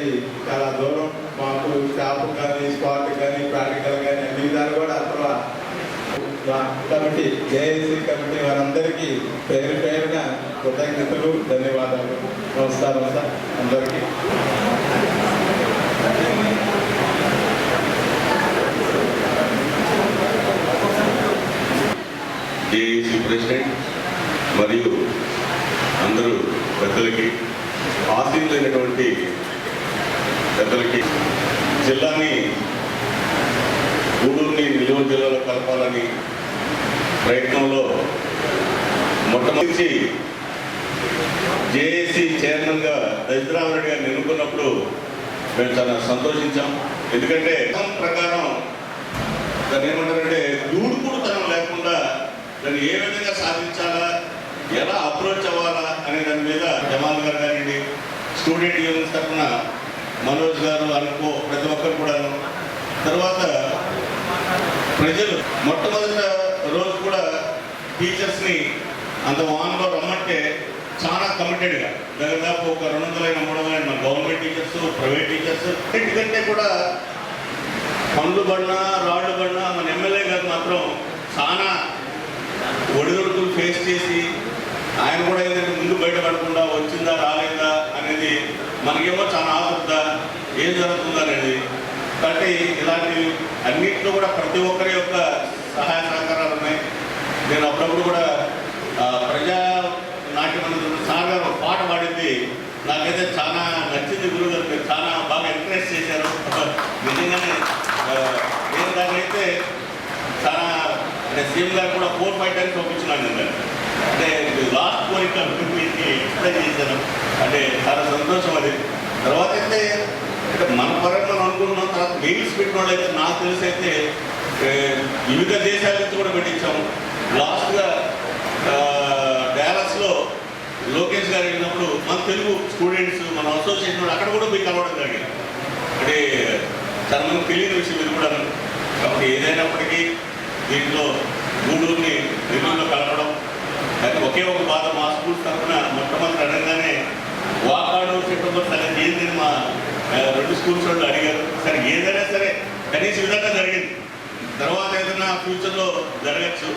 అనేది చాలా దూరం. మాకు స్టాఫ్ కానీ, స్పాట్ కానీ, ప్రాక్టికల్ కానీ అన్ని విధాలు కూడా అసలు కమిటీ, జేఏసీ కమిటీ వారందరికీ పేరు పేరున కృతజ్ఞతలు, ధన్యవాదాలు. నమస్కారం సార్ అందరికీ. జేఏసీ ప్రెసిడెంట్ మరియు అందరూ పెద్దలకి, ఆశీర్వైనటువంటి పెద్దలకి, జిల్లాని గూడూరుని నెల్లూరు జిల్లాలో కలపాలని ప్రయత్నంలో మొట్టమొదటి జేఏసీ చైర్మన్గా దశరామరెడ్డి గారిని ఎన్నుకున్నప్పుడు మేము చాలా సంతోషించాం. ఎందుకంటే ప్రకారం దాన్ని ఏమంటారంటే దూడుకుడుతనం లేకుండా దాన్ని ఏ విధంగా సాధించాలా, ఎలా అప్రోచ్ అవ్వాలా అనే దాని మీద జమాల్ గారు కానివ్వండి, స్టూడెంట్ యూనియన్స్ తరఫున మనోజ్ గారు అనుకో ప్రతి ఒక్కరు కూడాను. తర్వాత ప్రజలు మొట్టమొదటి రోజు కూడా టీచర్స్ని అంత వాన్లో రమ్మంటే చాలా కమిటెడ్గా దాదాపు ఒక 200-300 మన గవర్నమెంట్ టీచర్స్, ప్రైవేట్ టీచర్స్, ఎందుకంటే కూడా పండ్లు పడినా రాళ్ళు పడినా మన ఎమ్మెల్యే గారు మాత్రం చాలా ఒడిదుడుకులు ఫేస్ చేసి ఆయన కూడా ఏంటంటే ముందు బయటపడకుండా వచ్చిందా రాలేదా అనేది మనకేమో చాలా ఆసక్త ఏం జరుగుతుందా అనేది. కాబట్టి ఇలాంటి అన్నింటిలో కూడా ప్రతి ఒక్కరి యొక్క సహాయ సహకారాలు ఉన్నాయి. నేను అప్పుడప్పుడు కూడా ప్రజా నాట్యమందిరం సార్ గారు పాట పాడింది నాకైతే చాలా నచ్చింది. గురువు గారు మీరు చాలా బాగా ఎంకరేజ్ చేశారు. నిజంగానే నేను దానికైతే చాలా అంటే సీఎం గారు కూడా 4-5 టైమ్స్ పంపించినాను నేను. అంటే లాస్ట్ కోరిక ఎక్స్ప్లెయిన్ చేశాను. అంటే చాలా సంతోషం అది. తర్వాత అయితే అంటే మన పరంగా మనం అనుకుంటున్నాం. తర్వాత మెయిల్స్ పెట్టిన వాళ్ళు అయితే నాకు తెలిసి అయితే వివిధ దేశాల నుంచి కూడా పెట్టించాము. లాస్ట్గా డాలస్లో లోకేష్ గారు వెళ్ళినప్పుడు మన తెలుగు స్టూడెంట్స్ మన అసోసియేషన్ వాళ్ళు అక్కడ కూడా పోయి కలవడం జరిగింది. అంటే చాలా మంది తెలియని విషయం ఇది కూడా. కాబట్టి ఏదైనప్పటికీ దీంట్లో గూడూరుని నెల్లూరులో కలపడం అది ఒకే ఒక బాధ. మా స్కూల్స్ తరఫున మొట్టమొదటి అనగానే వాకాడు సెప్టెంబర్ సరే ఏందని మా 2 స్కూల్స్ వాళ్ళు అడిగారు. సరే ఏదైనా సరే కనీస విధంగా జరిగింది. తర్వాత ఏదైనా ఫ్యూచర్లో జరగచ్చు.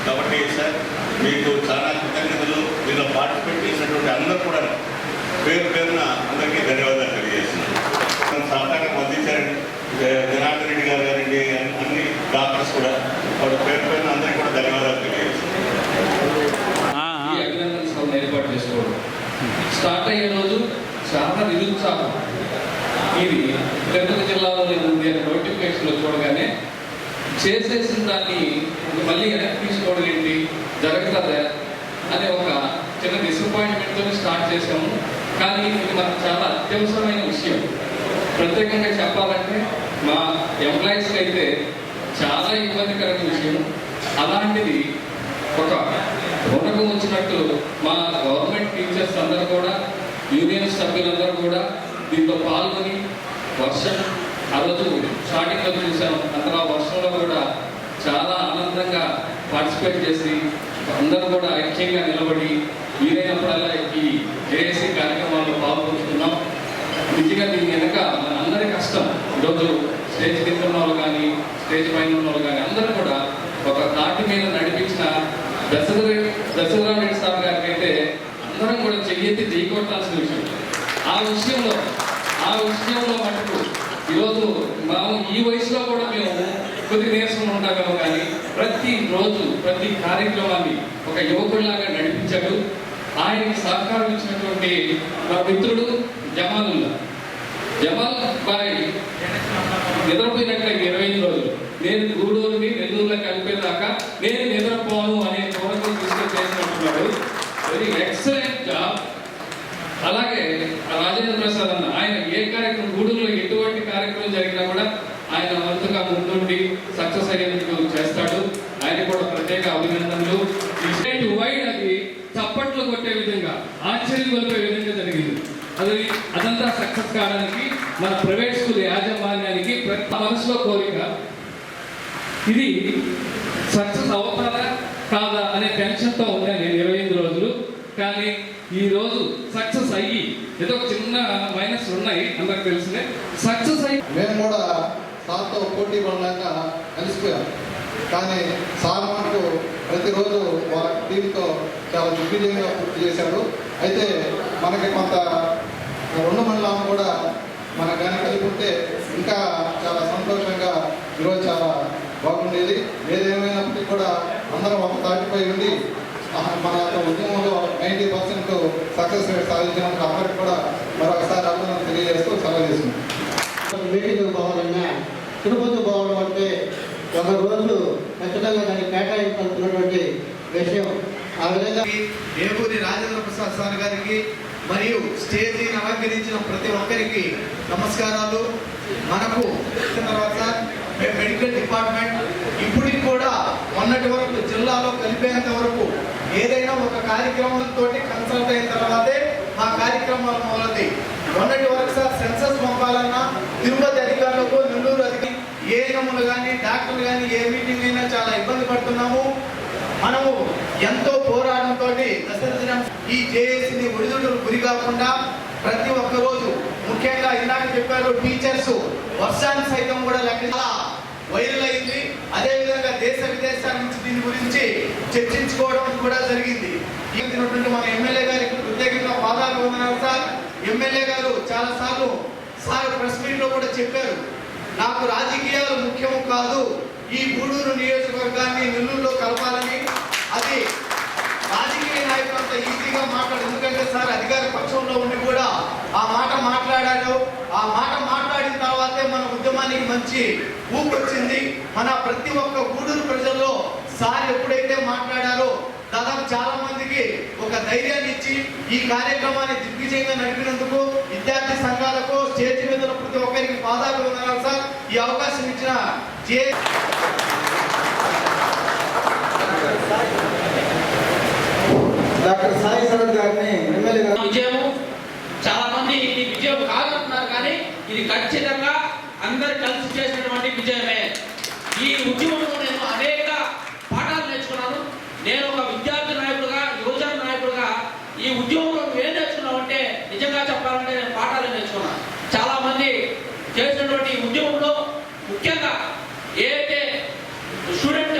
కాబట్టి సార్ మీకు చాలా కృతజ్ఞతలు. దీనిలో పార్టిసిపేట్ చేసినటువంటి అందరూ కూడా పేరు పేరున అందరికీ ధన్యవాదాలు తెలియజేస్తున్నాను. సహకారం అందించారండి జనార్దన్ రెడ్డి గారు గారండి, అన్ని డాక్టర్స్ కూడా వాడు పేరు పేరున అందరికీ కూడా ధన్యవాదాలు తెలియజేస్తున్నాను. ఈ అభినందన సభను ఏర్పాటు చేసుకోవడం స్టార్ట్ అయ్యే రోజు చాలా నిరుత్సాహం. ఇది తిరుపతి జిల్లాలో ఉంది అనే నోటిఫికేషన్లో చూడగానే చేసేసిన దాన్ని మళ్ళీ వెనక్కి తీసుకోవడం ఏంటి జరుగుతుందా అనే ఒక చిన్న డిసప్పాయింట్మెంట్తో స్టార్ట్ చేసాము. కానీ ఇది మనకు చాలా అత్యవసరమైన విషయం. ప్రత్యేకంగా చెప్పాలంటే మా ఎంప్లాయీస్కి అయితే చాలా ఇబ్బందికరమైన విషయం. అలాంటిది ఒక వనకం వచ్చినట్టు మా గవర్నమెంట్ టీచర్స్ అందరూ కూడా, యూనియన్ సభ్యులందరూ కూడా దీంట్లో పాల్గొని వర్షం ఆ రోజు స్టార్టింగ్లో చూసాం. అందరూ వర్షంలో కూడా చాలా ఆనందంగా పార్టిసిపేట్ చేసి అందరూ కూడా ఐక్యంగా నిలబడి వీలైనప్పుడల్లా ఈ జేఏసీ కార్యక్రమాల్లో పాల్గొంటున్నాం. నిజంగా దీని వెనక మన అందరి కష్టం. ఈరోజు స్టేజ్ కింద ఉన్న వాళ్ళు కానీ, స్టేజ్ పైన ఉన్న వాళ్ళు కానీ అందరూ కూడా ఒక తాటి మీద నడిపించిన దశరథరెడ్డి సార్ గారికి అయితే అందరం కూడా చెయ్యెత్తి దిగొట్టాల్సిన విషయం. ఆ విషయంలో మటుకు ఈరోజు మనం ఈ వయసులో కూడా మేము కొద్ది నీరసంగా ఉంటామేమో కానీ ప్రతిరోజు ప్రతి కార్యక్రమాన్ని ఒక యువకుడిలాగా నడిపించాడు. ఆయనకి సహకారం ఇచ్చినటువంటి మా మిత్రుడు జమాల్ బాయ్ నిద్రపోయినట్లే 25 రోజులు నేను గూడూరుని నెల్లూరులో కలిపేదాకా నేను నిద్రపోను అనే కోరిక తీసుకొచ్చేసినట్టున్నాడు. Very excellent job. అలాగే రాజేంద్ర ప్రసాద్ అన్న ఆయన ఏ కార్యక్రమం గూడూరులో ఎటువంటి కార్యక్రమం జరిగినా కూడా ఆయన వంతుగా ముందుండి సక్సెస్ అయ్యేందుకు చేస్తాడు. ఆయన కూడా ప్రత్యేక అభినందనలు. ఈ స్టేట్ వైడ్ అది చప్పట్లు కొట్టే విధంగా ఆశ్చర్యం కొలిపే విధంగా జరిగింది. అదంతా సక్సెస్ కావడానికి మన ప్రైవేట్ స్కూల్ యాజమాన్యానికి ప్రతి మనసులో కోరిక ఇది సక్సెస్ అవుతారా కాదా అనే టెన్షన్తో ఉన్నాయి నేను 25 రోజులు. కానీ ఈ రోజు సక్సెస్ అయ్యి ఏదో చిన్న మైనస్ ఉన్నాయి, అందులో అందరికీ తెలిసిందే. సక్సెస్ అయి మేము కూడా సార్తో పోటీ పడలేక కలిసిపోయాం. కానీ సార్ మనకు ప్రతిరోజు వాళ్ళ టీంతో చాలా దిగ్విజయంగా పూర్తి చేశాడు. అయితే మనకి కొంత 2 మండలాలను కూడా మన కానీ కలిపి ఉంటే ఇంకా చాలా సంతోషంగా ఈరోజు చాలా బాగుండేది. ఏదేమైనప్పటికీ కూడా అందరం ఒక తాటిపై ఉండి మన యొక్క ఉద్యమంలో 90% సక్సెస్ రేట్ సాధించినందుకు అందరికీ కూడా మరొకసారి అభినందనలు తెలియజేస్తూ సెలవు తీసుకుంటాం. మీటింగ్ పోవాలన్నా తిరుపతి పోవడం అంటే ఒక రోజు ఖచ్చితంగా దాన్ని కేటాయించాల్సినటువంటి విషయం. ఆ విధంగా ఏపూరి రాజేంద్ర ప్రసాద్ సార్ గారికి మరియు స్టేజీని అలంకరించిన ప్రతి ఒక్కరికి నమస్కారాలు. మనకు తర్వాత మెడికల్ డిపార్ట్మెంట్ ఇప్పటికి కూడా మొన్నటి వరకు జిల్లాలో కలిపేంత వరకు ఏదైనా ఒక కార్యక్రమంతో కన్సల్ట్ అయిన తర్వాతే ఆ కార్యక్రమాలు మొదలవుతాయి. మొన్నటి వరకు సార్ సెన్సస్ పంపాలన్నా తిరుపతి అధికారులకు, నెల్లూరు అధికారులు, ఏఎన్ఎంలు కానీ డాక్టర్లు కానీ ఏ మీటింగ్ అయినా చాలా ఇబ్బంది పడుతున్నాము. మనము ఎంతో పోరాటంతో దశరథం ఈ జేఏసీని ఒడిదుడుకు గురి కాకుండా ప్రతి ఒక్క రోజు, ముఖ్యంగా ఇందాక చెప్పారు టీచర్స్ వర్షాన్ని సైతం కూడా లెక్క వైరల్ అయింది. అదేవిధంగా దేశ విదేశాల నుంచి దీని గురించి చర్చించుకోవడం కూడా జరిగింది. మన ఎమ్మెల్యే గారికి ప్రత్యేకంగా పాదాలు వందనాలు సార్. ఎమ్మెల్యే గారు చాలా సార్లు సార్ ప్రెస్ మీట్ లో కూడా చెప్పారు, నాకు రాజకీయాలు ముఖ్యం కాదు, ఈ గూడూరు నియోజకవర్గాన్ని నెల్లూరులో కలపాలని. అది రాజకీయ నాయకులు అంత ఈజీగా మాట్లాడు, ఎందుకంటే సార్ అధికార పక్షంలో ఉండి కూడా ఆ మాట మాట్లాడారు. ఆ మాట మాట్లాడిన తర్వాతే మన ఉద్యమానికి మంచి ఊపు వచ్చింది. మన ప్రతి ఒక్క గూడూరు ప్రజల్లో సార్ ఎప్పుడైతే మాట్లాడారో దాదాపు చాలా మందికి ఒక ధైర్యాన్ని ఇచ్చి ఈ కార్యక్రమాన్ని దిగ్విజయంగా నడిపినందుకు విద్యార్థి సంఘాలకు, స్టేజ్ మీద ప్రతి ఒక్కరికి పాదాలు వందనాలు సార్. ఈ అవకాశం ఇచ్చిన డాక్టర్ సాయి శరత్ గారిని ఎమ్మెల్యే గారు విజయము. చాలా మంది ఇది విజయం కాదంటున్నారు, కానీ ఇది ఖచ్చితంగా అందరు కలిసి చేసినటువంటి విజయమే. ఈ ఉద్యమంలో నేను అనేక పాఠాలు నేర్చుకున్నాను. నేను ఒక విద్యార్థి నాయకుడుగా, యువజన నాయకుడుగా ఈ ఉద్యమంలో ఏం నేర్చుకున్నావు అంటే నిజంగా చెప్పాలంటే నేను పాఠాలు నేర్చుకున్నాను. చాలా మంది చేసినటువంటి ఉద్యమంలో ముఖ్యంగా ఏదైతే స్టూడెంట్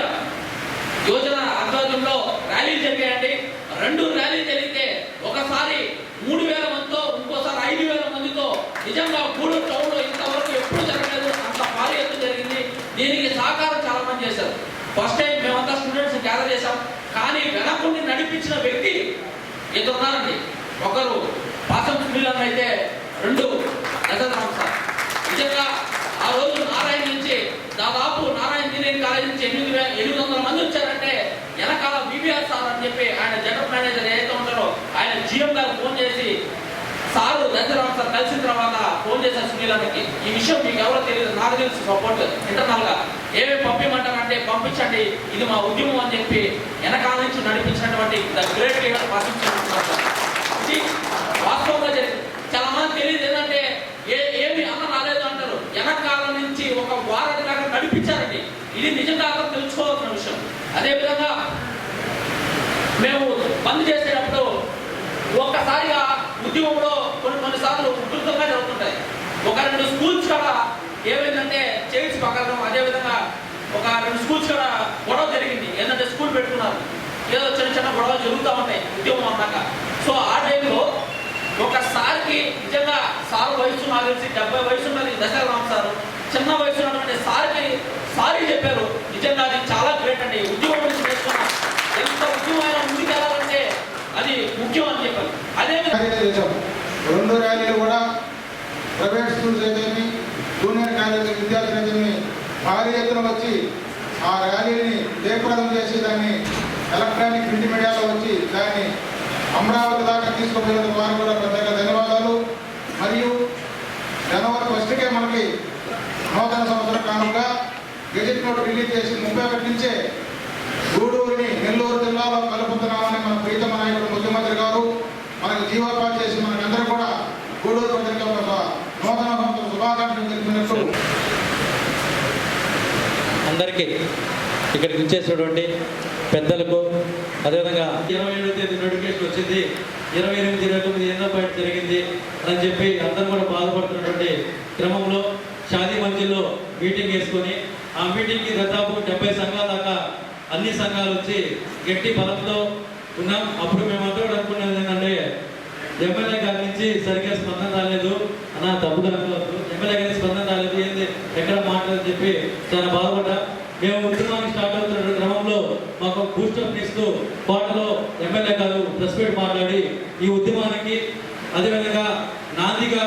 యోజన ఆధ్వర్యంలో ర్యాలీలు జరిగాయండి. 2 ర్యాలీలు జరిగితే ఒకసారి 3000 మందితో, ఇంకోసారి 5000 మందితో, నిజంగా గూడూరు టౌన్లో ఇంతవరకు ఎప్పుడు జరగలేదు, అంత భారీ ఎత్తు జరిగింది. దీనికి సహకారం చాలా మంది చేశారు. ఫస్ట్ టైం మేమంతా స్టూడెంట్స్ గ్యాదర్ చేశాం, కానీ వెనకుండి నడిపించిన వ్యక్తి ఇద్దరున్నారండి. ఒకరు పాసం సునీల్ అయితే 2 దశరథం సార్. నిజంగా ఆ రోజు నారాయణ నుంచి దాదాపు నారాయణ ఇంజనీరింగ్ కాలేజ్ నుంచి 800 మంది వచ్చారంటే వెనకాల బీబీఆర్ సార్ అని చెప్పి ఆయన జనరల్ మేనేజర్ ఏదైతే ఉంటారో ఆయన జిఎం గారు ఫోన్ చేసి సారు దశరథం సార్ కలిసిన తర్వాత ఫోన్ చేశారు సునీలానికి. ఈ విషయం మీకు ఎవరో తెలియదు, నాకు తెలుసు, సపోర్ట్ ఇంటర్నల్ గా ఏమేమి పంపించమంటారంటే పంపించండి, ఇది మా ఉద్యమం అని చెప్పి వెనకాల నుంచి నడిపించినటువంటి ద గ్రేట్ లీడర్ ఇది వాస్తవంగా జరిగింది. చాలా మంది తెలియదు ఏంటంటే ఏమి అన్న రాలేదు అంటారు, వెనకాల నుంచి ఒక వారం దాకా నడిపించారండి. ఇది నిజంగా అందరూ తెలుసుకోవాల్సిన విషయం. అదేవిధంగా మేము బంద్ చేసేటప్పుడు ఒక్కసారిగా ఉద్యమంలో కొన్నిసార్లు ఉధృతంగా జరుగుతుంటాయి. ఒక 2 స్కూల్స్ కూడా ఏమైందంటే చైర్స్ పక్కన, అదేవిధంగా ఒక 2 స్కూల్స్ కూడా గొడవ జరిగింది. ఏంటంటే స్కూల్ పెట్టుకున్నారు, ఏదో చిన్న గొడవలు జరుగుతూ ఉంటాయి ఉద్యమం అన్నాక. సో ఆ టైంలో ఒకసారికి నిజంగా సార్ వయసు నాకు తెలిసి 70 వయసు ఉన్నది దశరథం సార్. చిన్న వయసు ఉన్నటువంటి సార్కి సారీ చెప్పారు. నిజంగా అది చాలా గ్రేట్ అండి. ఉద్యమం నుంచి నేర్చుకున్నాం, ఎంత ఉద్యమం ముందుకెళ్ళాలంటే అది ముఖ్యం అని చెప్పారు. అదే చేశాం. 2 ర్యాలీలు కూడా ప్రైవేట్ స్కూల్స్ అయితేమి, జూనియర్ కాలేజీ విద్యార్థులు అయితేమి భారీ ఎత్తున వచ్చి ఆ ర్యాలీని జయప్రదం చేసి దాన్ని ఎలక్ట్రానిక్ ప్రింట్ మీడియాలో వచ్చి దాన్ని అమరావతి దాకా తీసుకుపోయినందుకు వారు కూడా ప్రత్యేక ధన్యవాదాలు. మరియు జనవరి 1కే మనకి నూతన సంవత్సరం కానుక గెజెట్ నోట్ రిలీజ్ చేసి 31 నుంచే గూడూరుని నెల్లూరు జిల్లాలో కలుపుతున్నామని మన ప్రీతమ నాయకుడు ముఖ్యమంత్రి గారు మనకు జీవోపాధి చేసి మనకందరూ కూడా గూడూరు ప్రజలకు ఒక నూతన సంవత్సర శుభాకాంక్షలు తెలిపినట్టు అందరికీ ఇక్కడికి వచ్చేసినటువంటి పెద్దలకు, అదేవిధంగా 27వ తేదీ నోటిఫికేషన్ వచ్చింది, 28, 29 ఎన్నో పాయింట్ జరిగింది అని చెప్పి అందరూ కూడా బాధపడుతున్నటువంటి ఆ మీటింగ్కి దాదాపు 70 సంఘాల దాకా అన్ని సంఘాలు వచ్చి గట్టి బలంతో ఉన్నాం. అప్పుడు మేమంతా కూడా అనుకున్నది ఏంటంటే ఎమ్మెల్యే గారి నుంచి సరిగ్గా స్పందన రాలేదు అన్న, తప్పుగా అనుకోవద్దు, ఎమ్మెల్యే గారి స్పందన రాలేదు, ఏంది ఎక్కడ మాట్లాడని చెప్పి చాలా బాధపడ్డా. మేము ఉద్యమానికి స్టార్ట్ అవుతున్న క్రమంలో మాకు బూస్టప్ ఇస్తూ కోటలో ఎమ్మెల్యే గారు ప్రెస్ మీట్ మాట్లాడి ఈ ఉద్యమానికి అదేవిధంగా నాందిగా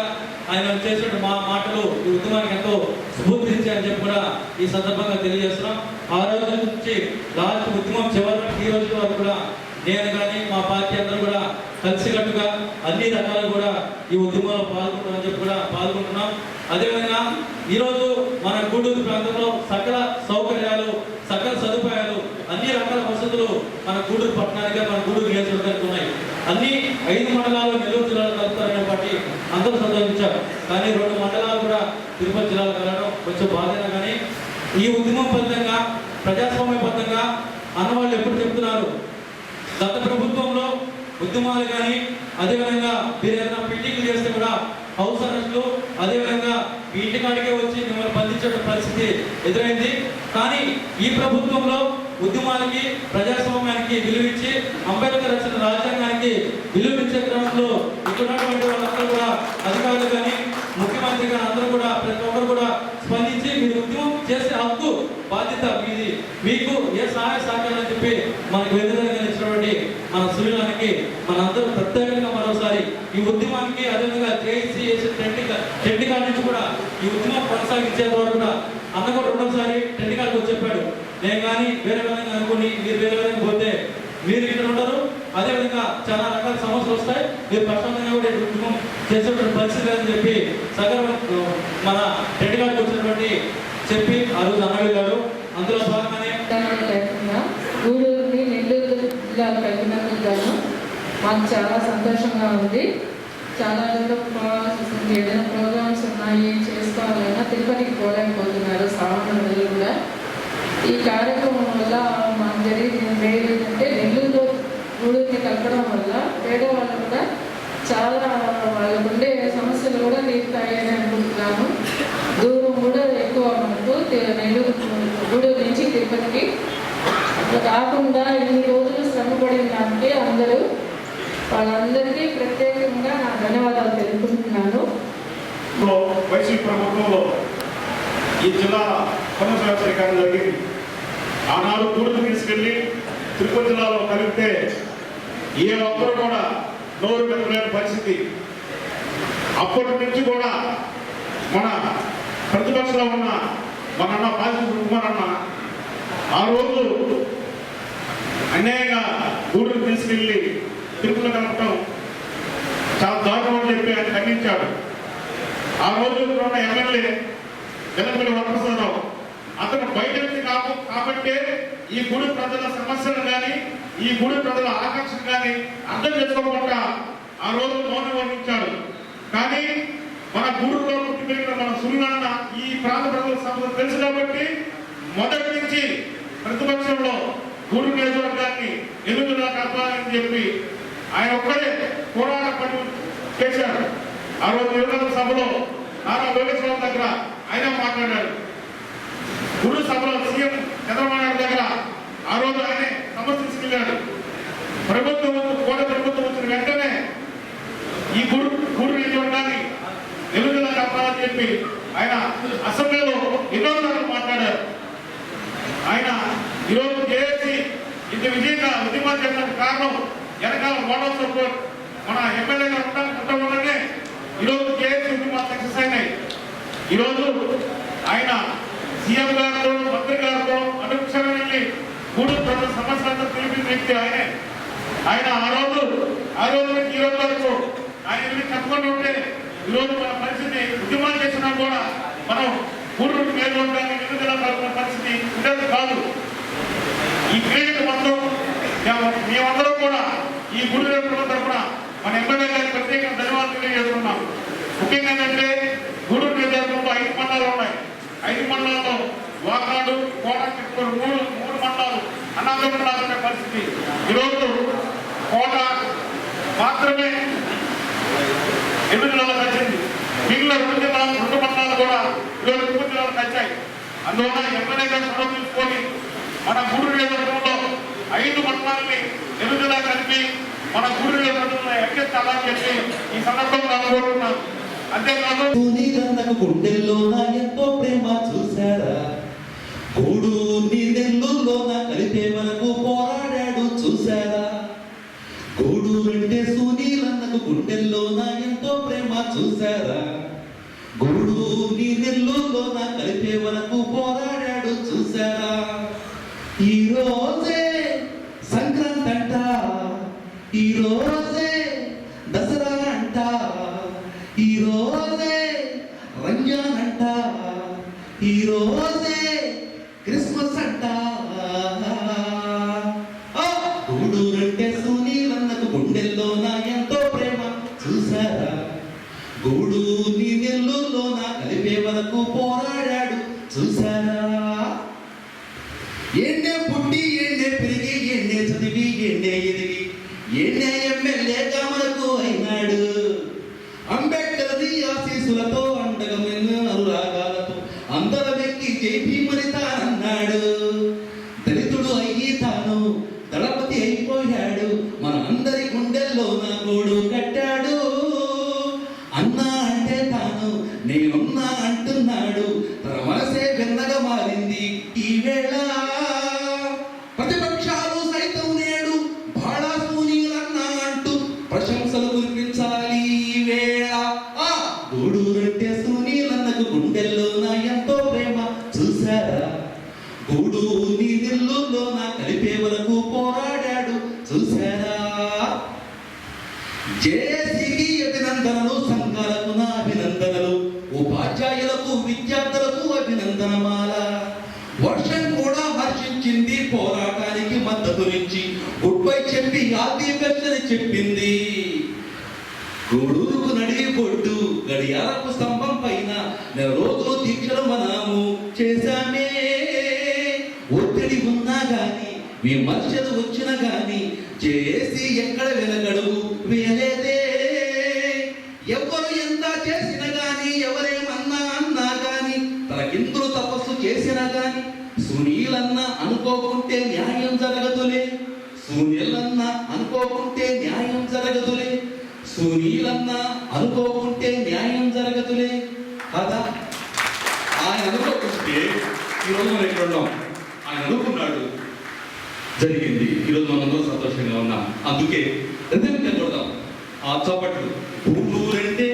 ఆయన చేసిన మాటలు ఈ ఉద్యమానికి ఎంతో స్ఫూర్తినిచ్చాయని చెప్పి కూడా ఈ సందర్భంగా తెలియజేస్తున్నాం. ఆ రోజు నుంచి లాస్ట్ ఉద్యమం చివరి ఈ రోజు వరకు కూడా నేను కానీ మా పార్టీ అందరూ కూడా కలిసికట్టుగా అన్ని రకాలు కూడా ఈ ఉద్యమంలో పాల్గొంటామని చెప్పి కూడా పాల్గొంటున్నాం. అదేవిధంగా ఈరోజు మన గూడూరు ప్రాంతంలో సకల సౌకర్యాలు, సకల సదుపాయాలు, అన్ని రకాల వసతులు మన గూడూరు పట్టణానికి, మన గూడూరు నియోజకవర్గానికి ఉన్నాయి. అన్ని 5 మండలాలు నెల్లూరు జిల్లాలో కలుపుతారనే బట్టి అందరూ సంతోషించారు. కానీ 2 మండలాలు కూడా తిరుపతి జిల్లాలో కలగడం కొంచెం బాధైనా కానీ ఈ ఉద్యమం ఫలితంగా ప్రజాస్వామ్యబద్ధంగా అన్నవాళ్ళు ఎప్పుడు చెప్తున్నారు, గత ప్రభుత్వంలో ఉద్యమాలు కానీ అదేవిధంగా మీరు ఏదైనా మీటింగ్లు చేస్తే కూడా హౌస్ అరెస్టులు, అదేవిధంగా మీ ఇంటికాడికే వచ్చి మిమ్మల్ని బంధించే పరిస్థితి ఎదురైంది. కానీ ఈ ప్రభుత్వంలో ఉద్యమాలకి, ప్రజాస్వామ్యానికి విలువించి అంబేద్కర్ రచన రాజ్యాంగానికి విలువించే క్రమంలో ఇక్కడున్నటువంటి వాళ్ళందరూ కూడా అధికారులు కానీ ముఖ్యమంత్రి కానీ అందరూ కూడా ప్రతి ఒక్కరు కూడా స్పందించి మీరు ఉద్యమం చేసే హక్కు, బాధ్యత మీది, మీకు ఏ సహాయ సహకారం అని చెప్పి మనకు వెనుదలుగా ఇచ్చినటువంటి మన సునీలానికి మనందరూ ప్రత్యేకంగా మరోసారి ఈ ఉద్యమానికి అదేవిధంగా జేఏసీ టెంటికాల నుంచి కూడా ఈ ఉద్యమం కొనసాగించేంత వరకు కూడా అన్న కూడా రెండోసారి టెంటికాలకు వచ్చి చెప్పాడు, నేను కానీ వేరే విధంగా అనుకుని మీరు వేరే విధంగా పోతే మీరు ఇక్కడ ఉండరు, అదేవిధంగా చాలా రకాల సమస్యలు వస్తాయి, మీరు ప్రశాంతంగా కూడా ఉద్యమం చేసేటువంటి పరిస్థితి లేదని చెప్పి సగం మన టెంటికాలకు వచ్చినటువంటి చెప్పి ఆ రోజు అన్న వెళ్ళాడు. అందులో భాగంగానే గూడూరుని నెల్లూరు జిల్లాలో కలిపినందుకు గాను మాకు చాలా సంతోషంగా ఉంది. చాలా దూరం పోవాల్సి వస్తుంది, ఏదైనా ప్రోగ్రామ్స్ ఉన్నాయి చేసుకోవాలన్నా తిరుపతికి పోలేకపోతున్నారు సామాన్యులు కూడా. ఈ కార్యక్రమం వల్ల మాకు జరిగింది ఏంటంటే నెల్లూరులో గూడూరుని కలపడం వల్ల పేదవాళ్ళు కూడా చాలా వాళ్ళకు ఉండే సమస్యలు కూడా తీరుతాయని అనుకుంటున్నాను. దూరం కూడా ఎక్కువ మనకు నెల్లూరు గూడూరు నుంచి తిరుపతికి. అట్లా కాకుండా ఇన్ని రోజులు శ్రమపడిన దానికి అందరూ వాళ్ళందరికీ ప్రత్యేకంగా నా ధన్యవాదాలు తెలుపుకుంటున్నాను. వైసీపీ ప్రభుత్వంలో ఈ జిల్లా పునఃవ్యవస్థీకరణ జరిగింది. ఆనాడు గూడూరు తీసుకెళ్లి తిరుపతి జిల్లాలో కలిపితే ఏ ఒక్కరు కూడా నోరు పెట్టలేని పరిస్థితి. అప్పటి నుంచి కూడా మన ప్రతిపక్షంలో ఉన్న మన అన్న పాజిటివ్ కుమార్ అన్న ఆ రోజు అన్యాయంగా గూడూరు తీసుకెళ్లి తిరుపతిలో కలపడం చాలా దారుణం అని చెప్పి ఆయన ఖండించాడు. ఆ రోజు ఉన్న ఎమ్మెల్యే వెల్లంపల్లి వరప్రసాదరావు అతను బయట నుంచి కాబట్టి ఈ గుడి ప్రజల సమస్యలు కానీ ఈ గుడి ప్రజల ఆకాంక్షలు కానీ అర్థం చేసుకోకుండా ఆ రోజు మౌనం వహించాడు. కానీ మన గూడూరులో పుట్టి పెరిగిన మన సున్నాన్న ఈ ప్రాంత ప్రజల సమస్యలు తెలుసు కాబట్టి మొదటి నుంచి ప్రతిపక్షంలో గూడూరు నియోజకవర్గాన్ని ఎన్నికలా కలపాలని చెప్పి ఆయన ఒక్కడే పోరాట పని చేశాడు. ఆ రోజు నియోజకవర్గ సభలో నారా లోకేశ్వర దగ్గర ఆయన మాట్లాడాడు. గురు సభలో సీఎం చంద్రబాబు నాయుడు దగ్గర ఆ రోజు ఆయన సమస్య తీసుకెళ్లాడు. ప్రభుత్వం కోట ప్రభుత్వం వచ్చిన వెంటనే ఈ గూడూరు నియోజకవర్గాన్ని ఎన్నికలా కలపాలని చెప్పి ఆయన అసెంబ్లీలో ఎన్నోసార్లు మాట్లాడారు. ఆయన ఈరోజు జేఏసీ ఇంత విజయంగా ఉద్యమాలు చేసిన కారణం వెనకాల మోడల్ సపోర్ట్ మన ఎమ్మెల్యేగా ఉండడం వల్లనే ఈరోజు జేఏసీ ఉద్యమాలు సక్సెస్ అయినాయి. ఈరోజు ఆయన సీఎం గారితో మంత్రి గారితో అనుక్షణం వెళ్ళి గూడూరు ప్రజల సమస్యలతో తెలిపిన వ్యక్తి ఆయనే. ఆయన ఆ రోజు నుంచి ఈ రోజు వరకు ఆయన వెళ్ళి చెప్పకుండా ఉంటే ఈరోజు మన పరిస్థితి ఉద్యమాలు చేసినా కూడా మనం గూడూరు నియోజకవర్గాన్ని ఎన్నికల కలుపుకున్న పరిస్థితి ఉండేది కాదు. ఈ క్రెడిట్ మొత్తం మేమందరం కూడా ఈ గూడూరు తరఫున మన ఎమ్మెల్యే గారికి ప్రత్యేకంగా ధన్యవాదాలు తెలియజేస్తున్నాం. ముఖ్యంగా ఏంటంటే గూడూరు నియోజకవర్గంలో 5 మండలాలు ఉన్నాయి. 5 మండలాల్లో వాకాడు, కోట, చిత్తూరు మూడు మండలాలు అనాథంగా పరిస్థితి. ఈరోజు కోట మాత్రమే ఎన్నికలలో కలిసింది. మిగిలిన 2 మండలాలు కూడా ఈరోజు తిరుపతి జిల్లాలో కలిశాయి. అందువల్ల ఎమ్మెల్యే గారు చొరవ తీసుకొని మన గూడూరు నియోజకవర్గంలో 5 మండలాన్ని నిలుదలా కలిపి మన గూడూరు నియోజకవర్గంలో ఎక్కించాలని చెప్పి ఈ సందర్భంగా కోరుతున్నాం. అంతేకాదు నీరన్నకు గుండెల్లోన ఎంతో ప్రేమ చూశారా, గూడూరి నెల్లూరులోన కలిపే వరకు పోరాడాడు చూశారా. గూడూరంటే సునీలన్నకు గుండెల్లోన ఎంతో ప్రేమ చూశారా, గూడూరి నెల్లూరులోన కలిపే వరకు పోరాడాడు చూశారా. ఈ రోజే సంక్రాంతి అంట, ఈ రోజే దసరా అంట, ఈ రోజే రంజాన్ అంట, ఈ రోజే క్రిస్మస్ అంట. గూడూరంటే సునీలన్నకు గుండెల్లోన ఎంతో ప్రేమ చూశారా, గూడూరి నెల్లూరులోన కలిపే వరకు పోరాడాడు చూశారా. ఎన్నే పుట్టి ఎన్నే పెరిగి ఎన్నే చదివి ఎన్నే ఎదిగి ఎన్నే ఎమ్మెల్యేగా మనకు అయినాడు. అంబేద్కర్ది ఆశీస్సులతో అండగమైన అనురాగాలతో అందరం వ్యక్తి జై భీమని తానన్నాడు. దళితుడు అయ్యి తాను దళపతి అయిపోయాడు, మన అందరి గుండెల్లో నా గూడు కట్టాడు. అన్నా అంటే తాను నేనున్నా అంటున్నాడు, తన మనసే వెన్నగా మారింది ఈ వేళ. ప్రతిపక్షాలు సైతం నేడు బాళా సునీలన్నా అంటూ ప్రశంసలు కురిపించాలి ఈ వేళ. గూడూరంటే సునీలన్నకు గుండెల్లోన ఎంతో ప్రేమ చూశారా, గూడూరి నెల్లూరులోన కలిపే వరకు పోరాడాడు చూశారా. జేఏసీకి అభినందనలు, సంఘాలకు నా అభినందనలు, ఉపాధ్యాయులకు విద్యార్థులకు అభినందనమాల. వర్షం కూడా హర్షించింది, పోరాటానికి మద్దతునిచ్చి గుడ్ బై చెప్పి ఆది బెస్ట్ అని చెప్పింది. గూడూరుకు నడి బొడ్డు గడియారపు స్తంభం పైన నెల రోజులు దీక్షలు మనము చేశామే. ఒత్తిడి ఉన్నా గాని విమర్శలు వచ్చిన గాని చేసి ఎక్కడ వెనగడుగు వేయలేదే. ఎవరు ఎంత చేసిన గాని ఎవరేమన్నా అన్నా గాని తనకిందులు తపస్సు చేసినా గాని సునీలన్న అనుకోకుంటే న్యాయం జరగదులే, సునీలన్న అనుకోకుంటే న్యాయం జరగదులే, సునీలన్న అనుకోకుంటే న్యాయం జరగదులే కదా. ఆయన అనుకోకుంటే ఈరోజు మనం ఇక్కడ ఉన్నాం, ఆయన అనుకున్నాడు జరిగింది. ఈరోజు మనందరూ సంతోషంగా ఉన్నాం. అందుకే రిథమిక్గా కొడదాం ఆ చప్పట్లు. గూడూరంటే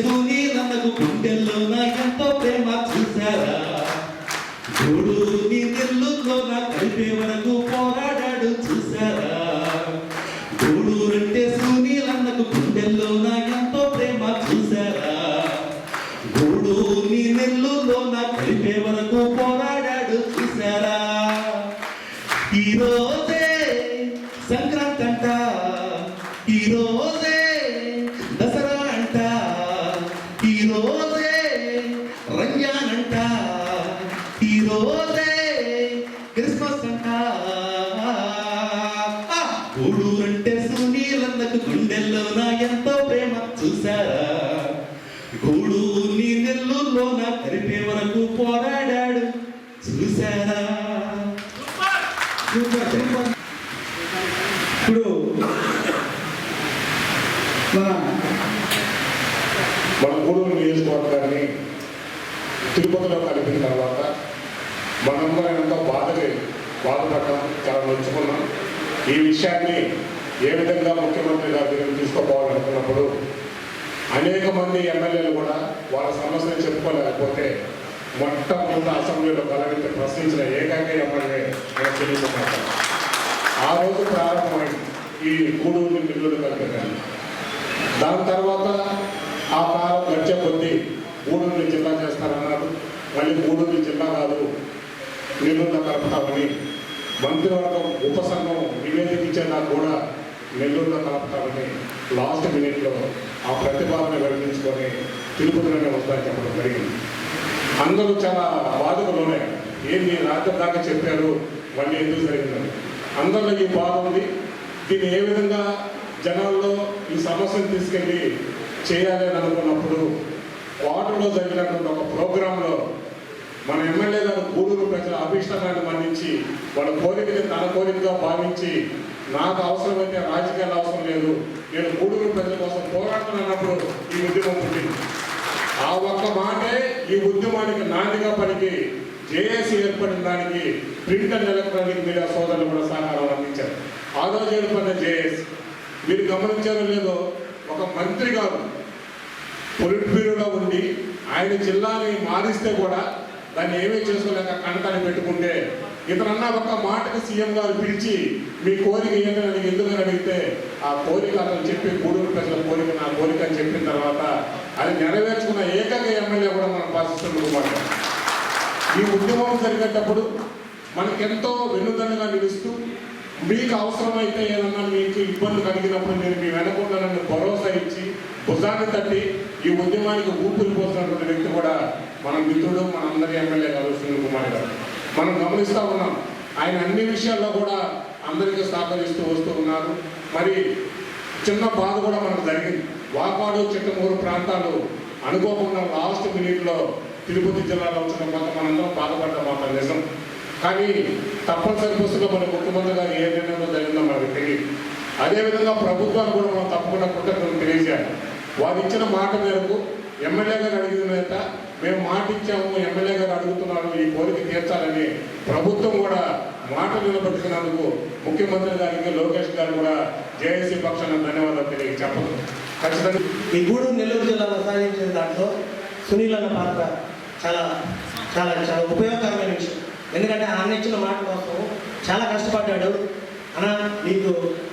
సునీలన్నకు గుండెల్లోన ఎంతో ప్రేమ చూశారా, గూడూరి నెల్లూరులోన కలిపే వరకు పోరాడాడు చూశారా. గూడూరంటే సునీలన్నకు గుండెల్లోన ఎంతో ప్రేమ చూశారా, గూడూరి నెల్లూరులోన కలిపే వరకు పోరాడాడు చూశారా. ఈ రోజే సంక్రాంతి అంట, ఈ రోజే దసరా అంట, ఈ రోజే రంజాన్ అంట, ఈ రోజే క్రిస్మస్ అంట. గూడూరంటే సునీలన్నకు గుండెల్లోన ఎంతో ప్రేమ చూశారా, గూడూరి నెల్లూరులోన కలిపే వరకు పోరాడాడు చూశారా. ఇప్పుడు మన గూడూరు నియోజకవర్గాన్ని తిరుపతిలో కలిపిన తర్వాత మనందరం ఎంతో బాధపడ్డాం, చాలా నొచ్చుకున్నాం. ఈ విషయాన్ని ఏ విధంగా ముఖ్యమంత్రి గారి దగ్గర తీసుకోపోవాలనుకున్నప్పుడు అనేక మంది ఎమ్మెల్యేలు కూడా వాళ్ళ సమస్యలు చెప్పుకోలేకపోతే మొట్టమొదటి అసెంబ్లీలో కలవించి ప్రశ్నించిన ఏకైక ఎమ్మెల్యే తెలుసుకుంటారు. ఆ రోజు ప్రారంభమైంది ఈ గూడూరు నెల్లూరు కలిపేదాన్ని. దాని తర్వాత ఆ కాలం గడిచే కొద్దీ గూడూరు జిల్లా చేస్తారన్నారు. మళ్ళీ గూడూరు జిల్లా కాదు నెల్లూరులో కలుపుతామని మంత్రివర్గం ఉపసంఘం నివేదిక ఇచ్చేలా కూడా నెల్లూరులో కలుపుతామని లాస్ట్ మినిట్లో ఆ ప్రతిపాదన వెలిగించుకొని తిరుపతిలోనే వస్తాయని చెప్పడం జరిగింది. అందరూ చాలా బాధకులోనే ఏంది రాత్రి దాకా చెప్పారు, మళ్ళీ ఎందుకు జరిగిందని అందరిలో ఈ బాధ ఉంది. దీన్ని ఏ విధంగా జనాల్లో ఈ సమస్యను తీసుకెళ్ళి చేయాలి అని అనుకున్నప్పుడు వాటర్లో జరిగినటువంటి ఒక ప్రోగ్రాంలో మన ఎమ్మెల్యే గారు గూడూరు ప్రజల అభిష్టాన్ని మన్నించి వాళ్ళ కోరికని తన కోరికగా భావించి నాకు అవసరమైతే రాజకీయాలు అవసరం లేదు, నేను గూడూరు ప్రజల కోసం పోరాడుతున్నప్పుడు ఈ ఉద్యమం పుట్టింది. ఆ ఒక్క మాటే ఈ ఉద్యమానికి నాందిగా పలికి జేఏసీ ఏర్పడిన దానికి ప్రింట్ అండ్ ఎలక్ట్రానిక్ మీడియా సోదరులు కూడా సహకారం అందించారు. ఆ రోజు ఏర్పడిన జేఏసీ మీరు గమనించారో లేదో, ఒక మంత్రి గారు పొలిట్ బ్యూరోలో ఉండి ఆయన జిల్లాని మారిస్తే కూడా దాన్ని ఏమీ చేసుకోలేక కణకాన్ని పెట్టుకుంటే ఇతరన్నా ఒక్క మాటకి సీఎం గారు పిలిచి మీ కోరిక ఏంటని ఎందుకని అడిగితే ఆ కోరిక అతను చెప్పి గూడూరు ప్రజల కోరిక నా కోరిక అని చెప్పిన తర్వాత అది నెరవేర్చుకున్న ఏకైక ఎమ్మెల్యే కూడా మనం పాటిస్తున్నమాట. ఈ ఉద్యమం జరిగేటప్పుడు మనకెంతో వెన్నుదన్నుగా నిలుస్తూ మీకు అవసరమైతే ఏదన్నా మీకు ఇబ్బంది కలిగినప్పుడు నేను మీ వెనకుండానని భరోసా ఇచ్చి భుజాన్ని తట్టి ఈ ఉద్యమానికి ఊపిరి పోసినటువంటి వ్యక్తి కూడా మన మిత్రుడు మన అందరి ఎమ్మెల్యే గారు సునీల్ కుమార్ గారు. మనం గమనిస్తూ ఉన్నాం ఆయన అన్ని విషయాల్లో కూడా అందరికీ సహకరిస్తూ వస్తూ ఉన్నారు. మరి చిన్న బాధ కూడా మనకు జరిగింది. వాకాడు చిట్టమూరు ప్రాంతాలు అనుకోకుండా లాస్ట్ మినిట్లో తిరుపతి జిల్లాలో వచ్చిన కొంత మనందరం బాధపడ్డ మాట నిజం. కానీ తప్పనిసరి పరిస్థితుల్లో మన ముఖ్యమంత్రి గారు ఏ నిర్ణయంలో జరిగిందో మనకు తెలియదు. అదేవిధంగా ప్రభుత్వాన్ని కూడా మనం తప్పకుండా కృతజ్ఞతలు తెలియజేయాలి. వారు ఇచ్చిన మాట మేరకు ఎమ్మెల్యే గారు అడిగిన మేము మాట ఇచ్చాము, ఎమ్మెల్యే గారు అడుగుతున్నారు ఈ కోరిక తీర్చాలని ప్రభుత్వం కూడా మాట నిలబెట్టుకున్నందుకు ముఖ్యమంత్రి గారికి లోకేష్ గారు కూడా జేఏసీ పక్షాన ధన్యవాదాలు చెప్పదు. ఖచ్చితంగా ఈ గూడూరు నెల్లూరు జిల్లాలో సాధించిన దాంట్లో సునీల్ అన్న పాత్ర చాలా చాలా చాలా ఉపయోగకరమైన విషయం. ఎందుకంటే ఆయన ఇచ్చిన మాట కోసం చాలా కష్టపడ్డాడు. అన్న నీకు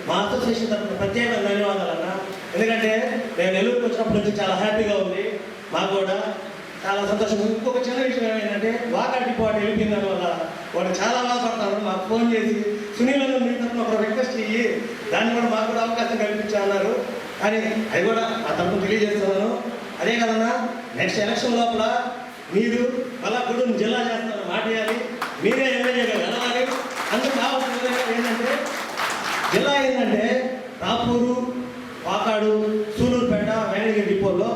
మా అసోసియేషన్ తరఫున ప్రత్యేక ధన్యవాదాలు అన్న. ఎందుకంటే నేను నెల్లూరుకి వచ్చినప్పటి నుంచి చాలా హ్యాపీగా ఉంది, మాకు కూడా చాలా సంతోషం. ఇంకొక చిన్న విషయం ఏంటంటే వాకాడు డిపార్ట్ వెళ్ళిపోయిన దానివల్ల వాడు చాలా బాధపడతారు. మాకు ఫోన్ చేసి సునీల్ మీ తరఫున ఒక రిక్వెస్ట్ ఇయ్యి దాన్ని కూడా మాకు కూడా అవకాశం కల్పించాలన్నారు. కానీ అది కూడా ఆ తరఫున తెలియజేస్తున్నాను. అదే కదన్నా నెక్స్ట్ ఎలక్షన్ లోపల మీరు మళ్ళా గూడూరు జిల్లా చేస్తారని మాట చేయాలి, మీరే ఎమ్మెల్యేగా వెళ్ళాలి. అందుకు కావాల్సిన ఏంటంటే జిల్లా ఏంటంటే రాపూరు, వాకాడు, సూలూరుపేట, వేణగిరి డిపోల్లో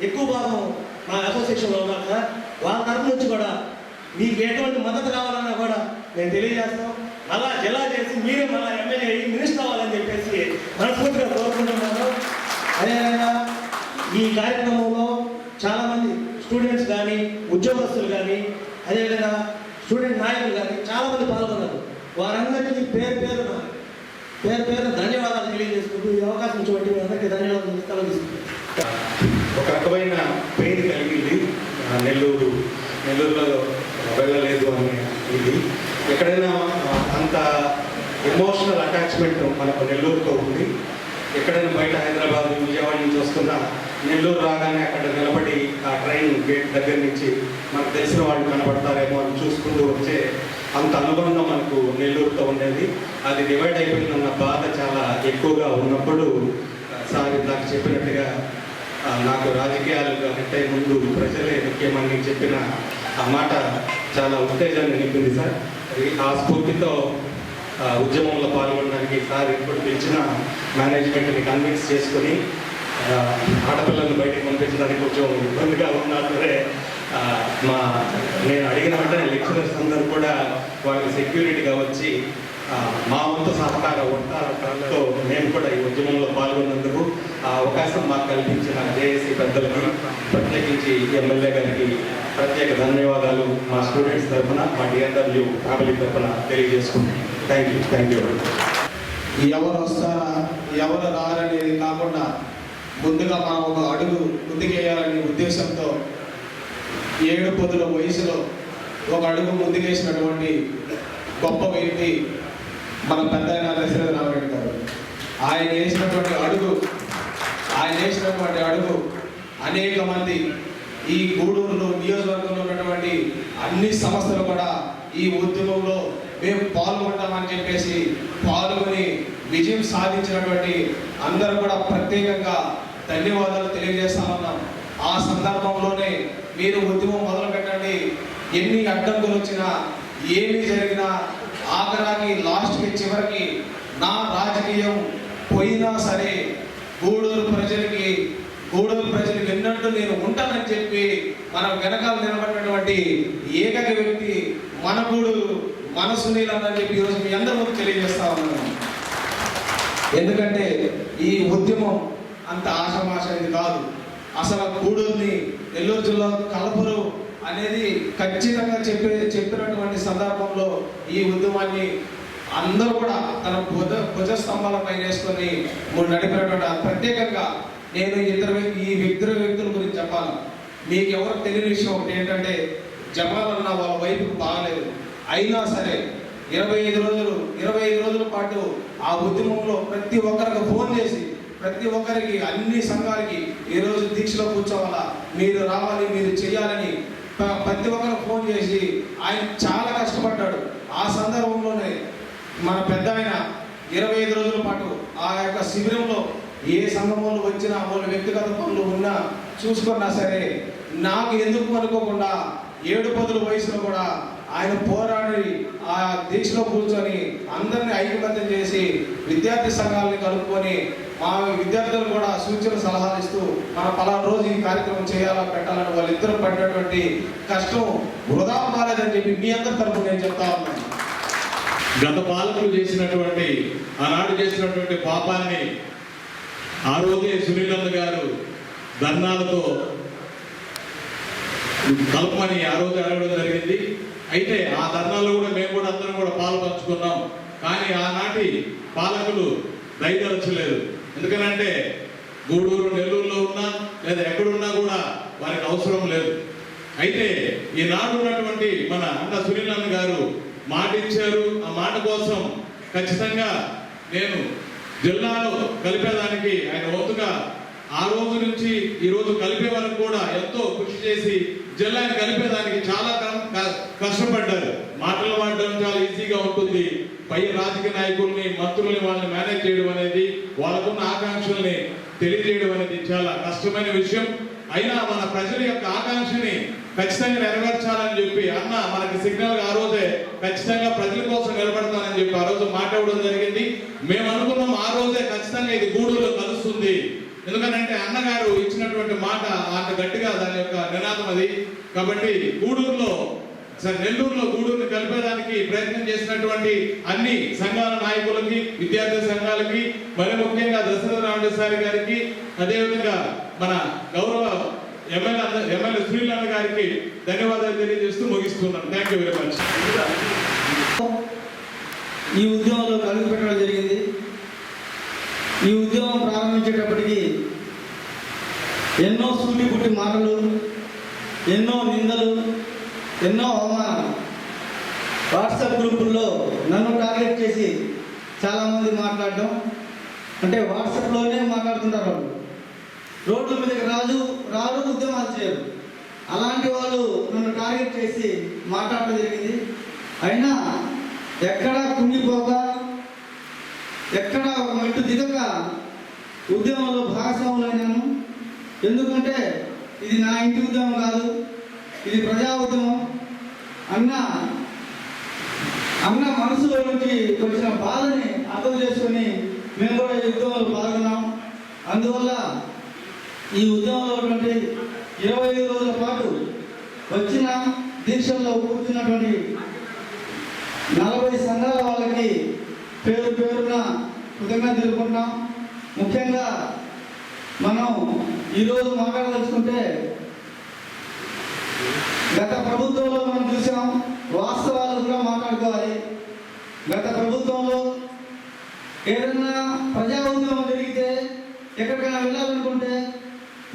ఎక్కువ భాగం మా అసోసియేషన్లో ఉన్నారు సార్. వాళ్ళ తరఫు నుంచి కూడా మీకు ఎటువంటి మద్దతు కావాలన్నా కూడా మేము తెలియజేస్తాం. మళ్ళా జిల్లా చేసి మీరే మళ్ళీ ఎమ్మెల్యే అయ్యి మినిస్టర్ అవ్వాలని చెప్పేసి మనస్ఫూర్తిగా కోరుకుంటున్నాను. అదేవిధంగా ఈ కార్యక్రమంలో చాలామంది స్టూడెంట్స్ కానీ ఉద్యోగస్తులు కానీ అదేవిధంగా స్టూడెంట్ నాయకులు కానీ చాలామంది పాల్గొన్నారు. వారందరికీ పేరు పేరున ధన్యవాదాలు తెలియజేసుకుంటూ ఈ అవకాశం ఇచ్చినటువంటి అందరికీ ధన్యవాదాలు తెలియజేసుకుంటాం. ఒక రకమైన పెయిన్ కలిగింది. నెల్లూరులో వెళ్ళలేదు అనే ఇది ఎక్కడైనా అంత ఎమోషనల్ అటాచ్మెంట్ మనకు నెల్లూరుతో ఉంది. ఎక్కడైనా బయట హైదరాబాద్, విజయవాడ నుంచి వస్తున్నా నెల్లూరు రాగానే అక్కడ నిలబడి ఆ ట్రైన్ గేట్ దగ్గర నుంచి మనకు తెలిసిన వాళ్ళు కనబడతారేమో అని చూసుకుంటూ వచ్చే అంత అనుబంధం మనకు నెల్లూరుతో ఉండేది. అది డివైడ్ అయిపోయిందన్న బాధ చాలా ఎక్కువగా ఉన్నప్పుడు సార్ నాకు చెప్పినట్టుగా నాకు రాజకీయాలు కంటే ముందు ప్రజలే ముఖ్యమని చెప్పిన ఆ మాట చాలా ఉత్తేజాన్ని నింపింది సార్. ఆ స్ఫూర్తితో ఉద్యమంలో పాల్గొనడానికి సార్ ఇప్పుడు పిలిచిన మేనేజ్మెంట్ని కన్విన్స్ చేసుకుని ఆడపిల్లలను బయటకు పంపించడానికి కొంచెం ఇబ్బందిగా ఉన్నా సరే నేను అడిగిన వెంటనే లెక్చరర్స్ అందరూ కూడా వాళ్ళకి సెక్యూరిటీగా వచ్చి మా వంతు సహకార ఉంటారతో మేము కూడా ఈ ఉద్యమంలో పాల్గొన్నందుకు ఆ అవకాశం మాకు కల్పించిన జేఏసీ పెద్దలకి, ప్రత్యేకించి ఎమ్మెల్యే గారికి ప్రత్యేక ధన్యవాదాలు మా స్టూడెంట్స్ తరఫున, మా డిఎన్డబ్ల్యూ ఫ్యామిలీ తరఫున తెలియజేసుకుంటాం. Thank you. ఎవరు వస్తారా ఎవరు రారనేది కాకుండా ముందుగా మనం ఒక అడుగు ముందుకేయాలనే ఉద్దేశంతో 7 పొద్దుల వయసులో ఒక అడుగు ముందుకేసినటువంటి గొప్ప వ్యక్తి మన పెద్దయిన దశరథ రామరెడ్డి గారు. ఆయన వేసినటువంటి అడుగు అనేక మంది ఈ గూడూరులో నియోజకవర్గంలో ఉన్నటువంటి అన్ని సంస్థలు కూడా ఈ ఉద్యమంలో మేము పాల్గొంటామని చెప్పేసి పాల్గొని విజయం సాధించినటువంటి అందరూ కూడా ప్రత్యేకంగా ధన్యవాదాలు తెలియజేస్తా ఉన్నాం. ఆ సందర్భంలోనే మీరు ఉద్యమం మొదలు పెట్టండి, ఎన్ని అడ్డంకులు వచ్చినా ఏమి జరిగినా ఆఖరాకి లాస్ట్కి చివరికి నా రాజకీయం పోయినా సరే గూడూరు ప్రజలకి గూడూరు ప్రజలకు ఎన్నట్టు నేను ఉంటానని చెప్పి మన వెనకాల నిలబడినటువంటి ఏకైక వ్యక్తి మన గూడూరు మన సునీల్ అని చెప్పి ఈరోజు మీ అందరి ముందు తెలియజేస్తా ఉన్నాను. ఎందుకంటే ఈ ఉద్యమం అంత ఆషామాషైంది కాదు. అసలు గూడూరుని నెల్లూరు జిల్లా కలపరు అనేది ఖచ్చితంగా చెప్పినటువంటి సందర్భంలో ఈ ఉద్యమాన్ని అందరూ కూడా తన భుజ స్తంభాల పైన వేసుకొని నడిపినటువంటి ప్రత్యేకంగా నేను ఈ ఇద్దరు వ్యక్తుల గురించి చెప్పాలి. మీకు ఎవరికి తెలియని విషయం ఒకటి ఏంటంటే, జమాల్ అన్న వాళ్ళ వైపుకు బాగలేదు, అయినా సరే 25 రోజుల పాటు ఆ ఉద్యమంలో ప్రతి ఒక్కరికి ఫోన్ చేసి ప్రతి ఒక్కరికి అన్ని సంఘాలకి ఈరోజు దీక్షలో కూర్చోవాలా, మీరు రావాలి, మీరు చేయాలని ప్రతి ఒక్కరికి ఫోన్ చేసి ఆయన చాలా కష్టపడ్డాడు. ఆ సందర్భంలోనే మన పెద్ద ఆయన 25 రోజుల పాటు ఆ యొక్క శిబిరంలో ఏ సంఘం వాళ్ళు వచ్చినా వాళ్ళ వ్యక్తిగత పనులు ఉన్నా చూసుకున్నా సరే నాకు ఎందుకు అనుకోకుండా 7-10 వయసులో కూడా ఆయన పోరాడి ఆ దీక్షలో కూర్చొని అందరినీ ఐక్యబద్ధం చేసి విద్యార్థి సంఘాలని కలుపుకొని మా విద్యార్థులు కూడా సూచన సలహాలు ఇస్తూ మన పలానా రోజు ఈ కార్యక్రమం చేయాలా పెట్టాలని వాళ్ళిద్దరూ పడినటువంటి కష్టం వృధా కాలేదని చెప్పి మీ అందరి తరఫున నేను చెప్తా ఉన్నాను. గత పాలకులు చేసినటువంటి ఆనాడు చేసినటువంటి పాపాన్ని ఆ రోజే సునీల్ గారు ధర్నాలతో కలపమని ఆ రోజు అడగడం జరిగింది. అయితే ఆ ధర్నాల్లో కూడా మేము కూడా అందరం కూడా పాల్పంచుకున్నాం. కానీ ఆనాటి పాలకులు దయదలచలేదు. ఎందుకనంటే గూడూరు నెల్లూరులో ఉన్నా లేదా ఎక్కడున్నా కూడా వారికి అవసరం లేదు. అయితే ఈనాడు ఉన్నటువంటి మన అన్న సునీల్ అన్న గారు మాట ఇచ్చారు. ఆ మాట కోసం ఖచ్చితంగా నేను జిల్లాలో కలిపేదానికి ఆయన వంతుగా ఆ రోజు నుంచి ఈ రోజు కలిపే వరకు కూడా ఎంతో కృషి చేసి జిల్లాని కలిపేదానికి చాలా కష్టపడ్డారు. మాటలు మాట్లాడడం చాలా ఈజీగా ఉంటుంది. పై రాజకీయ నాయకుల్ని మంత్రుల్ని వాళ్ళని మేనేజ్ చేయడం అనేది, వాళ్ళకున్న ఆకాంక్షల్ని తెలియజేయడం అనేది చాలా కష్టమైన విషయం. అయినా మన ప్రజల యొక్క ఆకాంక్షని ఖచ్చితంగా నెరవేర్చాలని చెప్పి అన్న మనకి సిగ్నల్ ఆ రోజే ఖచ్చితంగా ప్రజల కోసం నిలబడతానని చెప్పి ఆ రోజు మాట్లాడడం జరిగింది. మేము అనుకున్నాం ఆ రోజే ఖచ్చితంగా ఇది గూడూరులో కలుస్తుంది. ఎందుకంటే అన్నగారు ఇచ్చినటువంటి మాట అంత గట్టిగా దాని యొక్క నినాదం అది. కాబట్టి గూడూరులో నెల్లూరులో గూడూరుని కలిపేదానికి ప్రయత్నం చేసినటువంటి అన్ని సంఘాల నాయకులకి, విద్యార్థి సంఘాలకి, మరి ముఖ్యంగా దశరథ రామసారి గారికి, అదేవిధంగా మన గౌరవ ఎమ్మెల్యే సునీల్ అన్న గారికి ధన్యవాదాలు తెలియజేస్తూ ముగిస్తున్నాను. Thank you very much. ఈ ఉద్యమంలో కలుగు పెట్టడం జరిగింది. ఈ ఉద్యమం ప్రారంభించేటప్పటికి ఎన్నో సూటిపుట్టి మాటలు, ఎన్నో నిందలు, ఎన్నో అవమానాలు. వాట్సాప్ గ్రూపుల్లో నన్ను టార్గెట్ చేసి చాలామంది మాట్లాడడం, అంటే వాట్సాప్లోనే మాట్లాడుతుంటారు వాళ్ళు. రోడ్ల మీదకి రారు, ఉద్యమాలు చేయరు. అలాంటి వాళ్ళు నన్ను టార్గెట్ చేసి మాట్లాడటం జరిగింది. అయినా ఎక్కడా కుంగిపోక, ఎక్కడా ఒక మెట్టు దిగక ఉద్యమంలో భాగస్వాములైనాను. ఎందుకంటే ఇది నా ఇంటి ఉద్యమం కాదు, ఇది ప్రజా ఉద్యమం. అన్న మనసులో నుంచి వచ్చిన బాధని అర్థం చేసుకొని మేము కూడా ఈ ఉద్యమంలో పాల్గొన్నాం. అందువల్ల ఈ ఉద్యమంలో ఉన్నటువంటి 25 రోజుల పాటు వచ్చిన దీక్షల్లో కూర్చున్నటువంటి 40 సంఘాల వాళ్ళకి పేరున కృతజ్ఞత తెలుపుకుంటున్నాం. ముఖ్యంగా మనం ఈరోజు మాట్లాడదలుచుకుంటే, గత ప్రభుత్వంలో మనం చూసాం, వాస్తవాలు కూడా మాట్లాడుకోవాలి. గత ప్రభుత్వంలో ఏదైనా ప్రజా ఉద్యమం జరిగితే ఎక్కడికైనా వెళ్ళాలనుకుంటే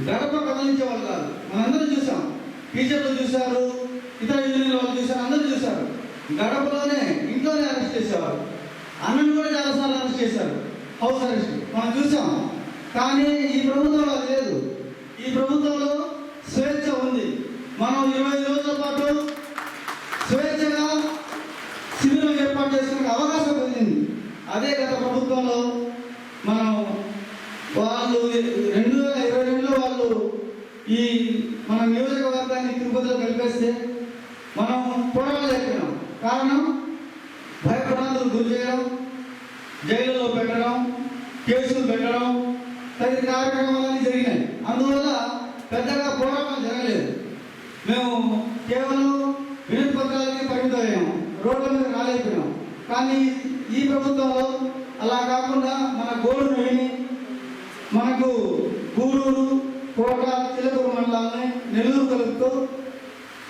గడప కదలించేవాళ్ళు కాదు. మనందరూ చూసాం, టీచర్లు చూశారు, ఇతర యూనియన్ వాళ్ళు చూశారు, అందరూ చూశారు. గడపలోనే, ఇంట్లోనే అరెస్ట్ చేసేవారు. అన్నను కూడా చాలాసార్లు అరెస్ట్ చేశారు, హౌస్ అరెస్ట్ మనం చూసాం. కానీ ఈ ప్రభుత్వంలో అది లేదు. ఈ ప్రభుత్వంలో స్వేచ్ఛ ఉంది. మనం 25 రోజుల పాటు స్వేచ్ఛగా శిబిరం ఏర్పాటు చేసుకునే అవకాశం పొందింది. అదే గత ప్రభుత్వంలో మనం వాళ్ళు 2022లో వాళ్ళు ఈ మన నియోజకవర్గాన్ని తిరుపతిలో కలిపేస్తే మనం పోరాడలేకపోయినాం. కారణం భయప్రాంతులు గురి చేయడం, జైలులో పెట్టడం, కేసులు పెట్టడం, తదితర కార్యక్రమాలన్నీ జరిగినాయి. అందువల్ల పెద్దగా పోరాటం జరగలేదు. మేము కేవలం వినతి పత్రాలకి పరిమితమయ్యాము, రోడ్ల మీద రాలేకపోయాం. కానీ ఈ ప్రభుత్వంలో అలా కాకుండా మన గోడును విని మనకు గూడూరు, కోట, చిలకూరు మండలాన్ని నెల్లూరు కలుపుతూ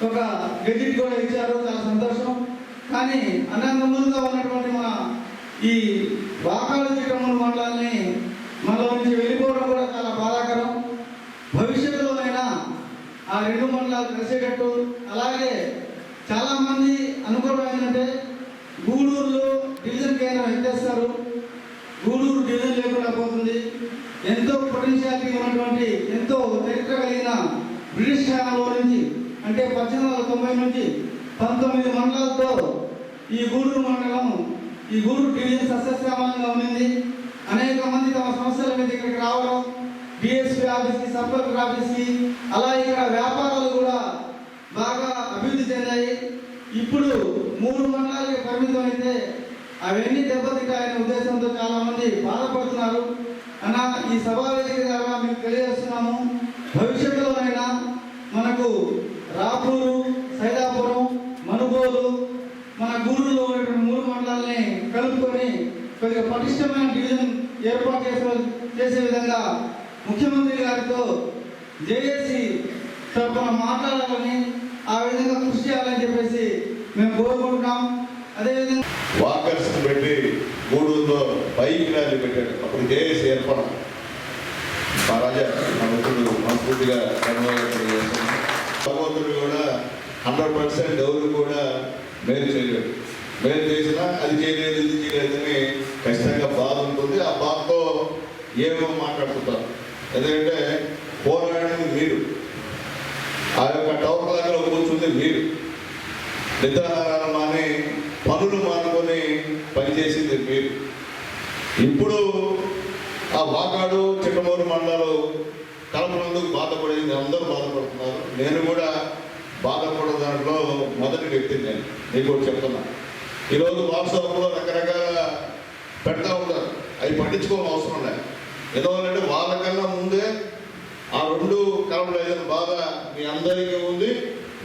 ఒక గెజిట్ కూడా ఇచ్చారు. చాలా సంతోషం. కానీ అన్నదమ్ములుగా ఉన్నటువంటి మన ఈ వాకాడు చిట్టమూరు మండలాన్ని మనలో నుంచి వెళ్ళిపోవడం కూడా చాలా బాధాకరం. భవిష్యత్తులోనైనా ఆ రెండు మండలాలు కలిసేటట్టు, అలాగే చాలామంది అనుకోవడం ఏంటంటే గూడూరులో డివిజన్ కేంద్రం ఎత్తేస్తారు, గూడూరు డివిజన్ లేకుండా పోతుంది. ఎంతో పొటెన్షియాలిటీ ఉన్నటువంటి, ఎంతో చరిత్ర కలిగిన బ్రిటిష్ కాలంలో నుంచి అంటే 1890 నుంచి 19 మండలాలతో ఈ గూడూరు మండలం, ఈ గూడూరు డివిజన్ సస్యశ్యామలంగా ఉంది. అనేక మంది తమ సమస్యల మీద ఇక్కడికి రావడం, డిఎస్పీ ఆఫీస్కి, సబ్ కలెక్టర్ ఆఫీస్కి, అలా ఇక్కడ వ్యాపారాలు కూడా బాగా అభివృద్ధి చెందాయి. ఇప్పుడు 3 మండలాలకి పరిమితం అయితే అవన్నీ దెబ్బతింటాయనే ఉద్దేశంతో చాలా మంది బాధపడుతున్నారు. అన్న ఈ సభా వేదిక ద్వారా మీకు తెలియజేస్తున్నాము, భవిష్యత్తులోనైనా మనకు రాపూరు, సైదాపురం, మనుగోలు, మన గూడూరులో ఉన్నటువంటి 3 మండలాలని కలుపుకొని కొద్దిగా పటిష్టమైన డివిజన్ ఏర్పాటు చేసే విధంగా ముఖ్యమంత్రి గారితో జేఏసీ తరఫున మాట్లాడాలని, ఆ విధంగా కృషి చేయాలని చెప్పేసి మేము కోరుకుంటున్నాం. అదేవిధంగా వాకర్స్ పెట్టి గూడూరులో బైక్ ర్యాలీ పెట్టాడు. అప్పుడు జేఏసీ ఏర్పడం మా రాజా నా మిత్రుడు మనస్ఫూర్తిగా ధన్యవాదాలు. భగవంతుడు కూడా 100% ఎవరు కూడా మేలు చేయలేడు. మేలు చేసినా అది చేయలేదు, ఇది చేయలేదని ఖచ్చితంగా బాధ ఉంటుంది. ఆ బాధతో ఏమో మాట్లాడుతుంటారు. ఎందుకంటే పోరాడింది మీరు, ఆ యొక్క టవర్ దగ్గర కూర్చుంది మీరు, నిద్రాహారాలు మాని పనులు మానుకొని పనిచేసింది మీరు. ఇప్పుడు ఆ వాకాడు, చిట్టమూరు మండలాలు కలపనందుకు బాధపడేది అందరూ బాధపడుతున్నారు. నేను కూడా బాధపడే దాంట్లో మొదటి వ్యక్తిని. నేను నీకు కూడా చెప్తున్నా, ఈరోజు వాట్సాప్లో రకరకాల పెడతా ఉంటారు, అవి పట్టించుకోవాల్సిన అవసరం లేదు. ఎందుకంటే వాళ్ళకన్నా ముందే ఆ 2 కలపలేదని బాధ మీ అందరికీ ఉంది,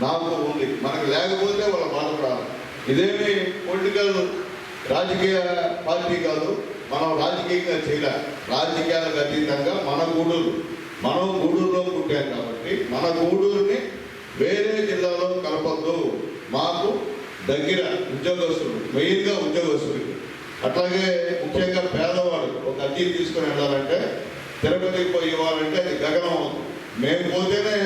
నాకు ఉంది. మనకు లేకపోతే వాళ్ళ బాధపడాలి. ఇదేమి పొలిటికల్ రాజకీయ పార్టీ కాదు, మనం రాజకీయంగా చేయలేం. రాజకీయాలకు అతీతంగా మన గూడూరు, మనం గూడూరులో పుట్టాం కాబట్టి మన గూడూరుని వేరే జిల్లాలో కలపద్దు. మాకు దగ్గర ఉద్యోగస్తులు, మెయిన్గా ఉద్యోగస్తులకి, అట్లాగే ముఖ్యంగా పేదవాడు ఒక అర్జీ తీసుకొని వెళ్ళాలంటే, తిరుపతికి పోయి ఇవ్వాలంటే అది గగనం అవుతుంది. మేము పోతేనే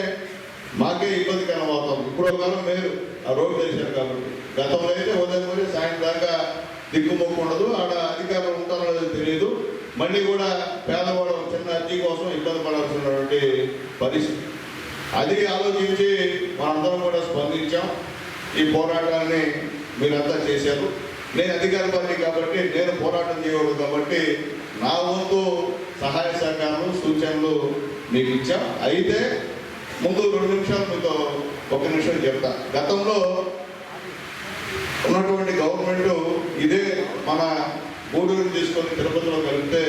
మాకే ఇబ్బందికరం అవుతాం. ఇప్పుడు ఒక కాలం మీరు ఆ రోడ్డు వేశారు కాబట్టి, గతంలో అయితే ఉదయం పోయి సాయంత్రం దాకా దిక్కుమొక్కు ఉండదు, ఆడ అధికారులు ఉంటారో లేదో తెలియదు. మళ్ళీ కూడా పేదవాడు చిన్న అర్జీ కోసం ఇబ్బంది పడాల్సినటువంటి పరిస్థితి. అది ఆలోచించి మనందరం కూడా స్పందించాం. ఈ పోరాటాన్ని మీరంతా చేశారు. నేను అధికార పార్టీ కాబట్టి, నేను పోరాటం చేయకూడదు కాబట్టి నా వంతు సహాయ సహకారాలు, సూచనలు మీకు ఇచ్చాం. అయితే ముందు 2 నిమిషాలు మీతో 1 నిమిషం చెప్తా. గతంలో ఉన్నటువంటి గవర్నమెంట్ ఇదే మన గూడూరు తీసుకొని తిరుపతిలో కలిపితే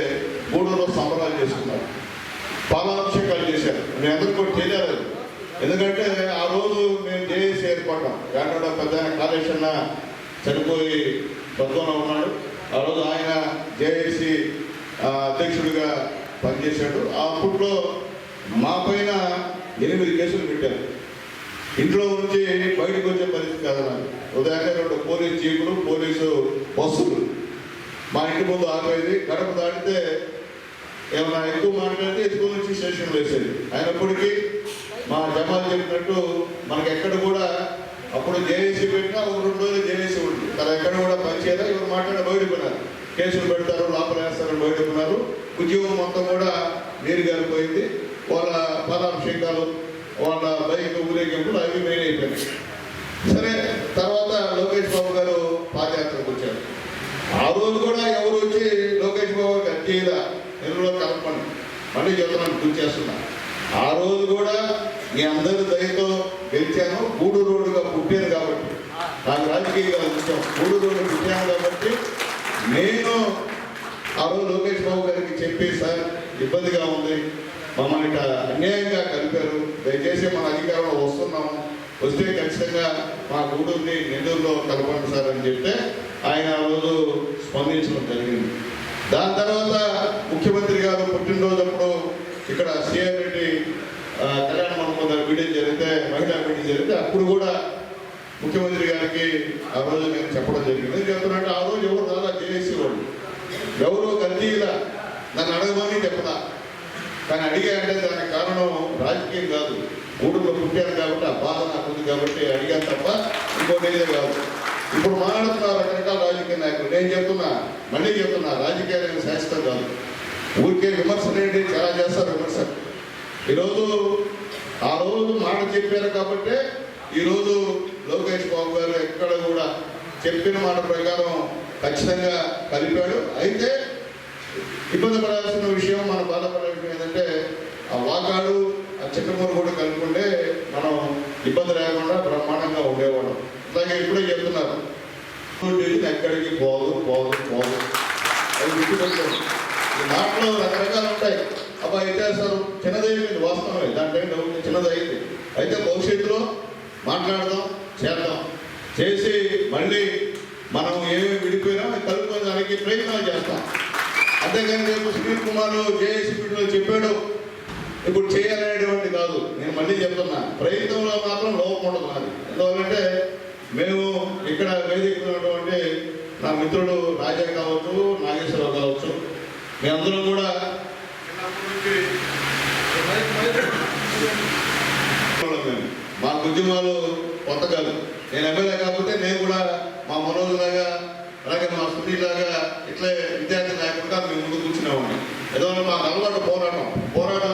గూడూరులో సంబరాలు చేసుకున్నారు, పాలాభిషేకాలు చేశారు. మేము అందరూ కూడా చేయలేదు. ఎందుకంటే ఆ రోజు మేము జేఏసీ ఏర్పడ్డాం. గాంధీ పెద్ద కాళేశ్వర చనిపోయి స్వర్గంలో ఉన్నాడు. ఆ రోజు ఆయన జేఏసీ అధ్యక్షుడిగా పనిచేశాడు. అప్పట్లో మా పైన 8 కేసులు పెట్టారు. ఇంట్లో నుంచి బయటకు వచ్చే పరిస్థితి కాదన్నారు. ఉదయాన్నే 2 పోలీసు జీపులు, పోలీసు బస్సులు మా ఇంటి ముందు ఆపేది. గడప దాటితే ఏమన్నా ఎక్కువ మాట్లాడితే ఎక్కువ నుంచి స్టేషన్లో వేసేది. అయినప్పటికీ మా జమాలు చెప్పినట్టు మనకి ఎక్కడ కూడా అప్పుడు జేఏసీ పెట్టినా 1-2 రోజులు జేఏసీ ఉంటుంది. తన ఎక్కడ కూడా పనిచేయాలి. ఎవరు మాట్లాడి బయటకున్నారు, కేసులు పెడతారు, లోపల వేస్తారని బయటకున్నారు. ఉద్యోగం మొత్తం కూడా నీరు గారిపోయింది. వాళ్ళ పాలాభిషేకాలు, వాళ్ళ బైక్ ఊరేగింపులు అవి మెయిన్ అయిపోయినాయి. సరే, తర్వాత లోకేష్ బాబు గారు పాదయాత్రకు వచ్చారు. ఆ రోజు కూడా ఎవరు వచ్చి లోకేష్ బాబు గారు అర్జీలా నెలలో కలపండి, మళ్ళీ చెప్తున్నాను, గుర్తు చేస్తున్నా. ఆ రోజు కూడా మీ అందరి దయతో గెలిచాను. గూడూరు రోడ్డుగా పుట్టాను కాబట్టి, నాకు రాజకీయంగా ఇష్టం. గూడూరు రోడ్డు పుట్టాను కాబట్టి నేను ఆ రోజు లోకేష్ బాబు గారికి చెప్పి, సార్ ఇబ్బందిగా ఉంది, మమ్మల్ని ఇట్లా అన్యాయంగా కలిపారు, దయచేసి మన అధికారంలో వస్తున్నాము, వస్తే ఖచ్చితంగా మా గూడూరుని నెల్లూరులో కలపండి సార్ అని చెప్తే ఆయన ఆ రోజు స్పందించడం జరిగింది. దాని తర్వాత ముఖ్యమంత్రి గారు పుట్టినరోజు అప్పుడు ఇక్కడ సిఆర్ రెడ్డి కళ్యాణ మండపం మీటింగ్ జరిగితే, మహిళా మీటింగ్ జరిగితే అప్పుడు కూడా ముఖ్యమంత్రి గారికి ఆ రోజు నేను చెప్పడం జరిగింది. చెప్తున్నట్టు ఆ రోజు ఎవరు రాదా జేఏసీ వాళ్ళు, ఎవరు గల్లీలా నన్ను అడగమని చెప్పదా, కానీ అడిగా అంటే దానికి కారణం రాజకీయం కాదు, గూడూరులో పుట్టాను కాబట్టి ఆ బాధ నాకు ఉంది కాబట్టి అడిగాను తప్ప ఇంకోటి కాదు. ఇప్పుడు మాట్లాడుతున్న రకరకాల రాజకీయ నాయకులు, నేను చెప్తున్నా మళ్ళీ చెప్తున్నా, రాజకీయాలు శాశ్వతం కాదు, ఊరికే విమర్శలు ఏంటి చాలా చేస్తారు విమర్శ. ఈరోజు ఆ రోజు మాట చెప్పారు కాబట్టి ఈరోజు లోకేష్ బాబు గారు ఎక్కడ కూడా చెప్పిన మాట ప్రకారం ఖచ్చితంగా కలిపాడు. అయితే ఇబ్బంది పడాల్సిన విషయం, మనం బాధపడాల్సిన ఏంటంటే ఆ వాకాడు ఆ చిట్టమూరు కూడా కలుపుకుంటే మనం ఇబ్బంది లేకుండా బ్రహ్మాండంగా ఉండేవాళ్ళం. అలాగే ఇప్పుడే చెప్తున్నారు ఎక్కడికి పోదు పోదు పోదు, అది గుర్తుపెట్టుకోండి. ఈ మాటలో రకరకాలు ఉంటాయి. అబ్బా ఇతిహాసాలు చిన్నదైంది, వాస్తవమే, దాంట్లో డౌట్ చిన్నదైంది. అయితే భవిష్యత్తులో మాట్లాడదాం, చేద్దాం, చేసి మళ్ళీ మనం ఏమేమి విడిపోయినా కలుపుకోవడానికి ప్రయత్నాలు చేస్తాం. అంతేగాని రేపు సునీల్ కుమార్ జేఏసీ మీటింగ్లో చెప్పాడు ఇప్పుడు చేయాలనేటువంటి కాదు. నేను మళ్ళీ చెప్తున్నా, ప్రయత్నంలో మాత్రం లోపం ఉండదు నాది. ఎందువల్లంటే మేము ఇక్కడ వేదిక ఉన్నటువంటి నా మిత్రుడు రాజా కావచ్చు, నాగేశ్వరరావు కావచ్చు, మీ అందరం కూడా మా ఉద్యమాలు కొత్త కాదు. నేను ఎమ్మెల్యే కాకపోతే నేను కూడా మా మనోజ్ లాగా అలాగే మా సునీల్ లాగా ఇట్లే విద్యార్థి నాయకుడిగా మేము ముందు కూర్చునేవాడిని. ఏదో మాకు అలవాటు పోరాటం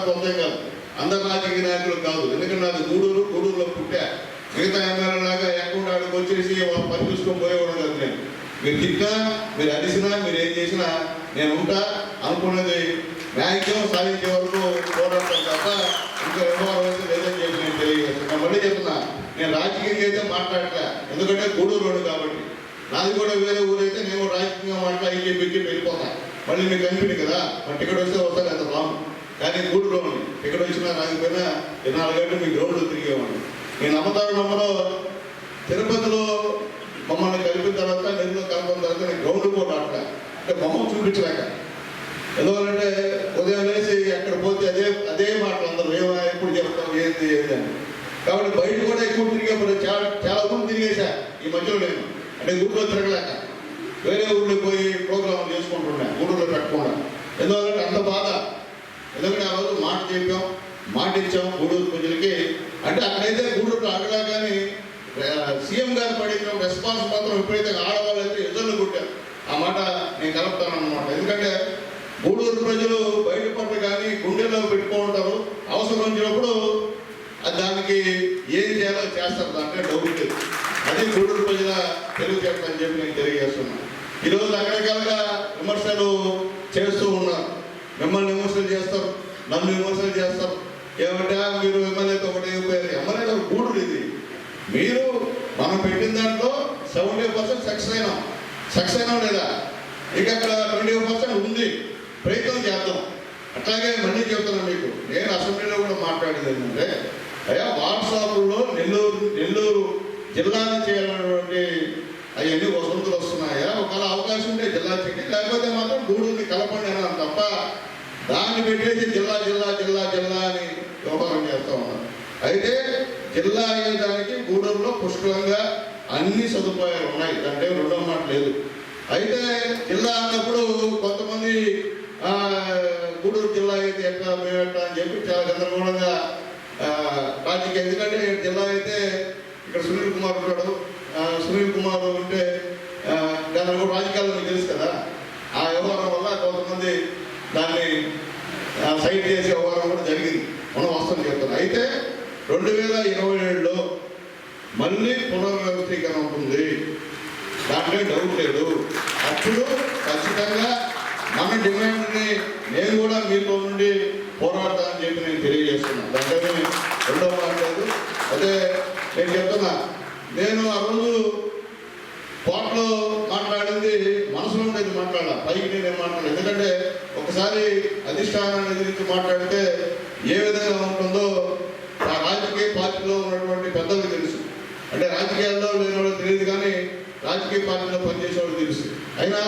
కొత్త కాదు, అందరు రాజకీయ నాయకులు కాదు. ఎందుకంటే నాకు గూడూరులో పుట్టా, మిగతా ఎమ్మెల్యే లాగా ఎక్కడ ఆడికి వచ్చేసి వాళ్ళు పని చూసుకొని పోయేవాడు కాదు. నేను మీరు తిట్టినా, మీరు అరిసినా, మీరు ఏం చేసినా నేను ఉంటా, అనుకున్నది మ్యాక్సిమం సాధించే వరకు పోరాడతాను తప్ప ఇంకా వ్యవహారం అయితే లేదని చెప్పి నేను తెలియజేస్తున్నాను. మళ్ళీ చెప్తున్నా, నేను రాజకీయంగా అయితే మాట్లాడలే, ఎందుకంటే గూడూరు రోడ్డు కాబట్టి. నాది కూడా వేరే ఊరైతే నేను రాజకీయంగా మాట్లాడి చెప్పి వెళ్ళిపోతాను. మళ్ళీ మీకు అనిపించింది కదా, మన టికెట్ వస్తే వస్తారు ఎంత రాము, కానీ గూడూరు రోడ్డు టికెట్ వచ్చినా రాకపోయినా 24 గంటలు మీ గ్రౌండ్లో తిరిగేవాడిని. నేను నమ్మతారు నమ్మలో తిరుపతిలో మమ్మల్ని కలిపిన తర్వాత, నెల్లూరులో కలిపిన తర్వాత నేను గ్రౌండ్ కూడా ఆడలే, అంటే బొమ్మ చూపించలేక. ఎందుకంటే ఉదయం వేసి అక్కడ పోతే అదే మాటలు అందరూ ఎప్పుడు చెప్తాం ఏంది అని. కాబట్టి బయట కూడా ఎక్కువ తిరిగేప్పుడు చాలా ఊళ్ళు తిరిగేసా ఈ మధ్యలో. నేను అంటే ఊళ్ళో తిరగలేక వేరే ఊళ్ళో పోయి ప్రోగ్రాం చేసుకుంటున్నా, ఊళ్ళో పెట్టకుండా. ఎందుకంటే అంత బాధ. ఎందుకంటే ఆ రోజు మాట చెప్పాం, మాట ఇచ్చాం గూడూరు ప్రజలకి. అంటే అక్కడైతే గూడూరులో అడగలా, కానీ సీఎం గారు పడిన రెస్పాన్స్ మాత్రం ఎప్పుడైతే ఆడవాళ్ళు అయితే ఎదురు కొట్టారు. ఆ మాట నేను కలుపుతాను అన్నమాట. ఎందుకంటే గూడూరు ప్రజలు బయటపడ్డ కానీ గుండెల్లో పెట్టుకుంటారు, అవసరం వచ్చినప్పుడు దానికి ఏం చేయాలో చేస్తారు, దాంట్లో డౌట్ లేదు. అది గూడూరు ప్రజల తెలివితేటలు అని చెప్పి నేను తెలియజేస్తున్నాను. ఈరోజు రకరకాలుగా విమర్శలు చేస్తూ ఉన్నారు. మిమ్మల్ని విమర్శలు చేస్తారు, నన్ను విమర్శలు చేస్తారు. ఏమంటే మీరు ఎమ్మెల్యేతో ఒకటి అయిపోయారు. ఎమ్మెల్యేతో గూడూరు ఇది. మీరు మనం పెట్టిన దాంట్లో 70% సక్సెస్ అయినా లేదా, ఇక అక్కడ 20% ఉంది, ప్రయత్నం చేద్దాం. అట్లాగే మళ్ళీ చెప్తున్నాను మీకు, నేను అసెంబ్లీలో కూడా మాట్లాడేది ఏంటంటే, అయ్యా వాట్సాప్లో నెల్లూరు జిల్లాని చేయాలన్నటువంటి అవన్నీ వసతులు వస్తున్నాయా, ఒకవేళ అవకాశం ఉంటే జిల్లా చేయండి, లేకపోతే మాత్రం గూడూరుని కలపండి అన్నాను తప్ప దాన్ని పెట్టేసి జిల్లా అని వ్యవహారం చేస్తూ ఉన్నారు. అయితే జిల్లా అయ్యేదానికి గూడూరులో పుష్కలంగా అన్ని సదుపాయాలు ఉన్నాయి, అంటే రెండో మాట లేదు. అయితే జిల్లా అన్నప్పుడు కొంతమంది గూడూరు జిల్లా అయితే ఎట్లా మేమెట్లా అని చెప్పి చాలా గందరగోళంగా రాజకీయ. ఎందుకంటే జిల్లా అయితే ఇక్కడ సునీల్ కుమార్ ఉంటాడు, సునీల్ కుమార్ ఉంటే గందరగోళ రాజకీయాలు మీకు తెలుసు కదా. ఆ వ్యవహారం వల్ల కొంతమంది దాన్ని సైట్ చేసే వ్యవహారం కూడా జరిగింది, మనం వాస్తవం చెప్తాను. అయితే 2027లో మళ్ళీ పునర్వ్యవస్థీకరణ ఉంటుంది, దాంట్లో డౌట్ లేదు. అప్పుడు ఖచ్చితంగా మన డిమాండ్ని నేను కూడా మీతో నుండి పోరాడతానని చెప్పి నేను తెలియజేస్తున్నాను. దాంట్లో రెండో మాట లేదు. అదే నేను చెప్తున్నా, నేను ఆ రోజు కోర్టులో మాట్లాడింది మనసులో ఉండేది మాట్లాడాలి. పైకి నేను మాట్లాడలేదు. ఎందుకంటే ఒకసారి అధిష్టానాన్ని గురించి మాట్లాడితే ఏ విధంగా ఉంటుందో ఆ రాజకీయ పార్టీలో ఉన్నటువంటి పెద్దలకు తెలుసు. అంటే రాజకీయాల్లో లేని వాళ్ళు తెలియదు, కానీ రాజకీయ పార్టీలో పనిచేసే వాళ్ళు తెలుసు. అయినా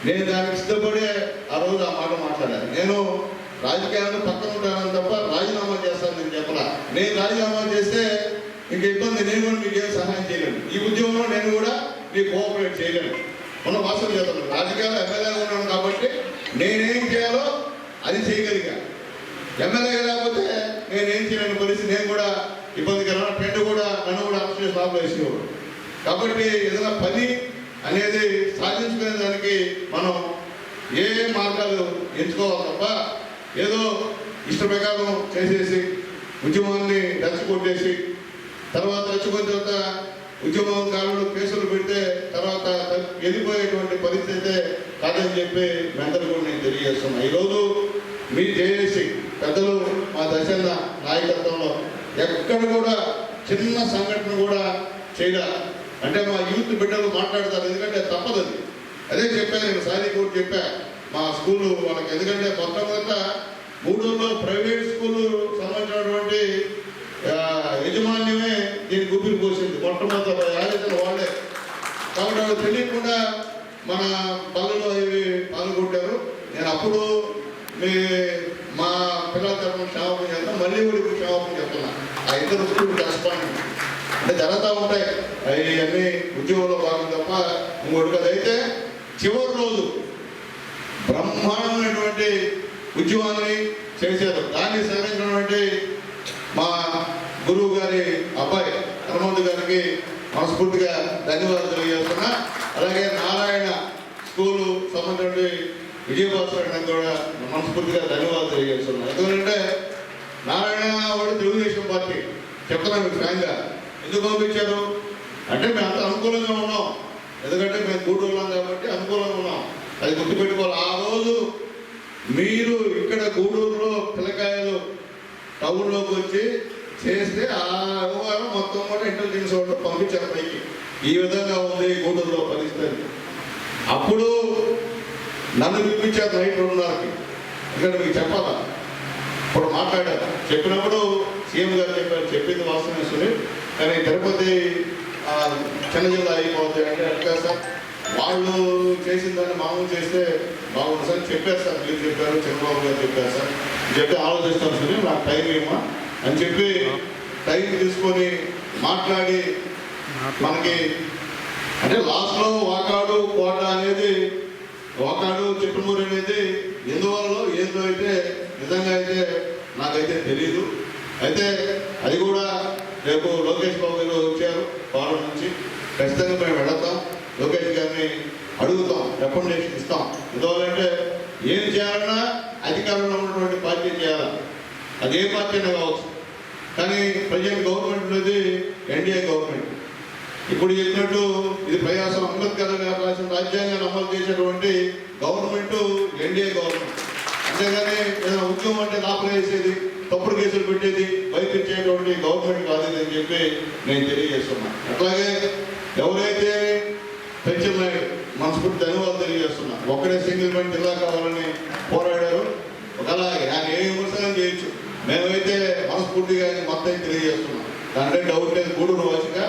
నేను దానికి సిద్ధపడే ఆ రోజు ఆ మాట మాట్లాడాను. నేను రాజకీయాలను పక్కన ఉంటానని తప్ప రాజీనామా చేస్తాను నేను చెప్పలా. నేను రాజీనామా చేస్తే ఇంక ఇబ్బంది, నేను కూడా మీకు ఏం సహాయం చేయలేను. ఈ ఉద్యమంలో నేను కూడా మీకు కోఆపరేట్ చేయలేను. మన వాస్తవం చేస్తాను. రాజకీయాలు ఎమ్మెల్యేగా ఉన్నాను కాబట్టి నేనేం చేయాలో అది చేయగలిగా. ఎమ్మెల్యేగా లేకపోతే నేనేం చేయలేని పరిస్థితి. నేను కూడా ఇబ్బందికరమైన ఫ్రెండ్ కూడా నన్ను కూడా అరెస్ట్ చేసి లోపల వేసేవాడు. కాబట్టి ఏదైనా పని అనేది సాధించుకునే దానికి మనం ఏ మార్గాలు ఎంచుకోవాలి తప్ప ఏదో ఇష్ట ప్రకారం చేసేసి ఉద్యమాన్ని రెచ్చగొట్టేసి తర్వాత రెచ్చగొట్టిన తర్వాత ఉద్యమకారులు కేసులు పెడితే తర్వాత వెళ్ళిపోయేటువంటి పరిస్థితి అయితే కాదని చెప్పి మెంటలు కూడా నేను తెలియజేస్తున్నాను. ఈరోజు మీ జేఏసీ పెద్దలు మా దశన్న నాయకత్వంలో ఎక్కడ కూడా చిన్న సంఘటన కూడా చేయడా. అంటే మా యూత్ బిడ్డలు మాట్లాడతారు, ఎందుకంటే తప్పదు అది. అదే చెప్పాను నేను, సారీ కూడా చెప్పా మా స్కూలు వాళ్ళకి. ఎందుకంటే మొట్టమొదట గూడూరులో ప్రైవేట్ స్కూలు సంబంధించినటువంటి యజమాన్యమే దీన్ని గుబిలు పోసింది. మొట్టమొదటి ఆలోచన వాళ్ళే. కాబట్టి వాళ్ళు తెలియకుండా మన పనులు అవి పాల్గొంటారు. నేను అప్పుడు మా పిల్లల తరఫున క్షమాపణ చేస్తాను, మళ్ళీ కూడా ఇప్పుడు క్షమాపణ చెప్తున్నా. ఆ ఇద్దరు స్కూల్ కరెస్పాండెంట్ అంటే జరుగుతూ ఉంటాయి అవన్నీ ఉద్యోగంలో భాగం తప్ప ఇంకోటి కదా. అయితే చివరి రోజు బ్రహ్మాండమైనటువంటి ఉద్యమాన్ని చేశారు. దాన్ని సహకరించినటువంటి మా గురువు గారి అబ్బాయి హనుమంతు గారికి మనస్ఫూర్తిగా ధన్యవాదాలు తెలియజేస్తున్నా. అలాగే నారాయణ స్కూలు సంబంధించిన విజయభాస్కర్ గారికి కూడా మనస్ఫూర్తిగా ధన్యవాదాలు తెలియజేస్తున్నా. ఎందుకంటే నారాయణ వాడు తెలుగుదేశం పార్టీ చెప్తున్నాను మీకు ఫ్రాంక్గా. ఎందుకు పంపించారు అంటే మేము అంత అనుకూలంగా ఉన్నాం, ఎందుకంటే మేము గూడూరులో కాబట్టి అనుకూలంగా ఉన్నాం. అది గుర్తుపెట్టుకోవాలి. ఆ రోజు మీరు ఇక్కడ గూడూరులో పిల్లకాయలు టౌన్లోకి వచ్చి చేస్తే ఆ వ్యవహారం మొత్తం కూడా ఇంటెలిజెన్స్ వాళ్ళు పంపించారు పైకి. ఈ విధంగా ఉంది గూడూరులో పరిస్థితి. అప్పుడు నన్ను పిలిపించారు నైట్ 2:30కి. ఎందుకంటే మీకు చెప్పాలా, ఇప్పుడు మాట్లాడారు. చెప్పినప్పుడు సీఎం గారు చెప్పారు, చెప్పింది వాస్తవమే సునీల్, కానీ తిరుపతి చిన్న జిల్లా అయిపోతుంది అంటే అట్లా సార్ వాళ్ళు చేసిన దాన్ని మామూలు చేస్తే బాగుంటుంది సార్ చెప్పారు సార్. మీరు చెప్పారు, చంద్రబాబు గారు చెప్పారు సార్, చెప్పి ఆలోచిస్తాను సునీల్, నాకు టైం ఏమా అని చెప్పి టైం తీసుకొని మాట్లాడి మనకి అంటే లాస్ట్లో వాకాడు కోట అనేది వాకాడు చిట్టుమూరి అనేది ఎందువల్ల ఏందో అయితే నిజంగా అయితే నాకైతే తెలీదు. అయితే అది కూడా రేపు లోకేష్ బాబు గారు వచ్చారు ఫారం నుంచి, ఖచ్చితంగా మేము వెళతాం, లోకేష్ గారిని అడుగుతాం, రికమెండేషన్ ఇస్తాం. ఎందువల్లంటే ఏం చేయాలన్నా అధికారంలో ఉన్నటువంటి పార్టీ చేయాలి, అది ఏ పార్టీ అయినా కావచ్చు. కానీ ప్రజెంట్ గవర్నమెంట్ అనేది ఎన్డీఏ గవర్నమెంట్. ఇప్పుడు చెప్పినట్టు ఇది ప్రయాసం అంబేద్కర్ గారు రాసిన రాజ్యాంగాన్ని అమలు చేసేటువంటి గవర్నమెంట్ ఎన్డీఏ గవర్నమెంట్. అంతేగాని ఏదైనా ఉద్యమం అంటే లోపల వేసేది, తప్పుడు కేసులు పెట్టేది, భయపించేటువంటి గవర్నమెంట్ కాదు అని చెప్పి నేను తెలియజేస్తున్నాను. అట్లాగే ఎవరైతే పెన్షన్ నాయుడు మనస్ఫూర్తి ధన్యవాదాలు తెలియజేస్తున్నా. ఒక్కడే సింగిల్ పాయింట్ జిల్లా కావాలని పోరాడారు. ఒకలా ఆయన ఏ విమర్శనం చేయొచ్చు, మేమైతే మనస్ఫూర్తిగా మొత్తం తెలియజేస్తున్నాం. దాంట్లో డౌట్ లేదు. గూడూరు వాసిగా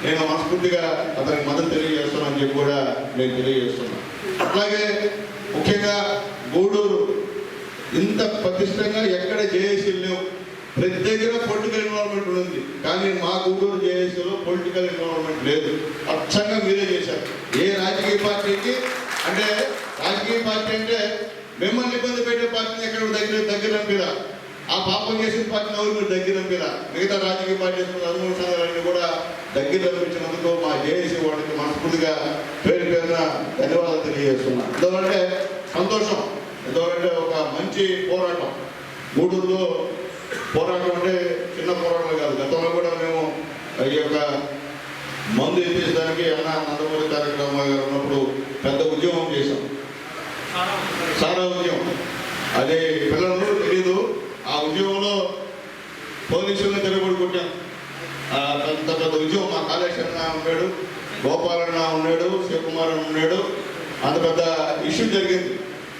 నేను మనస్ఫూర్తిగా అతనికి మద్దతు తెలియజేస్తున్నాను అని చెప్పి కూడా నేను తెలియజేస్తున్నాను. అట్లాగే ముఖ్యంగా గూడూరు ఇంత ప్రతిష్టంగా ఎక్కడ జేఏసీలు లేవు. ప్రతి దగ్గర పొలిటికల్ ఇన్వాల్వ్మెంట్ ఉంది, కానీ మా గూడూరు జేఏసీలో పొలిటికల్ ఇన్వాల్వ్మెంట్ లేదు. అచ్చంగా మీరే చేశారు. ఏ రాజకీయ పార్టీకి అంటే రాజకీయ పార్టీ అంటే మిమ్మల్ని ఇబ్బంది పెట్టే పార్టీని ఎక్కడ దగ్గర నంపిరా, ఆ పాపం చేసిన పార్టీని ఎవరు మీరు దగ్గర నంపిరా. మిగతా రాజకీయ పార్టీ అనుమతి సంఘాలన్నీ కూడా దగ్గర నంపించినందుకు మా జేఏసీ వాళ్ళకి మనస్ఫూర్తిగా పేరు పేరున ధన్యవాదాలు తెలియజేస్తున్నాం. ఎందుకంటే సంతోషం, ఎందుకంటే ఒక మంచి పోరాటం. గూడూరులో పోరాటం అంటే చిన్న పోరాటం కాదు. గతంలో కూడా మేము ఈ యొక్క మందు ఇప్పించడానికి నందమూరి కార్యక్రమం గారు ఉన్నప్పుడు పెద్ద ఉద్యమం చేశాం, సారా ఉద్యమం. అదే పిల్లలు తెలీదు. ఆ ఉద్యమంలో పోలీసులను తిరగబడి కొట్టాం. పెద్ద పెద్ద ఉద్యమం. మా కాళేశ్వరన్న ఉన్నాడు, గోపాలన్న ఉన్నాడు, శివకుమార్ ఉన్నాడు, అంత పెద్ద ఇష్యూ జరిగింది.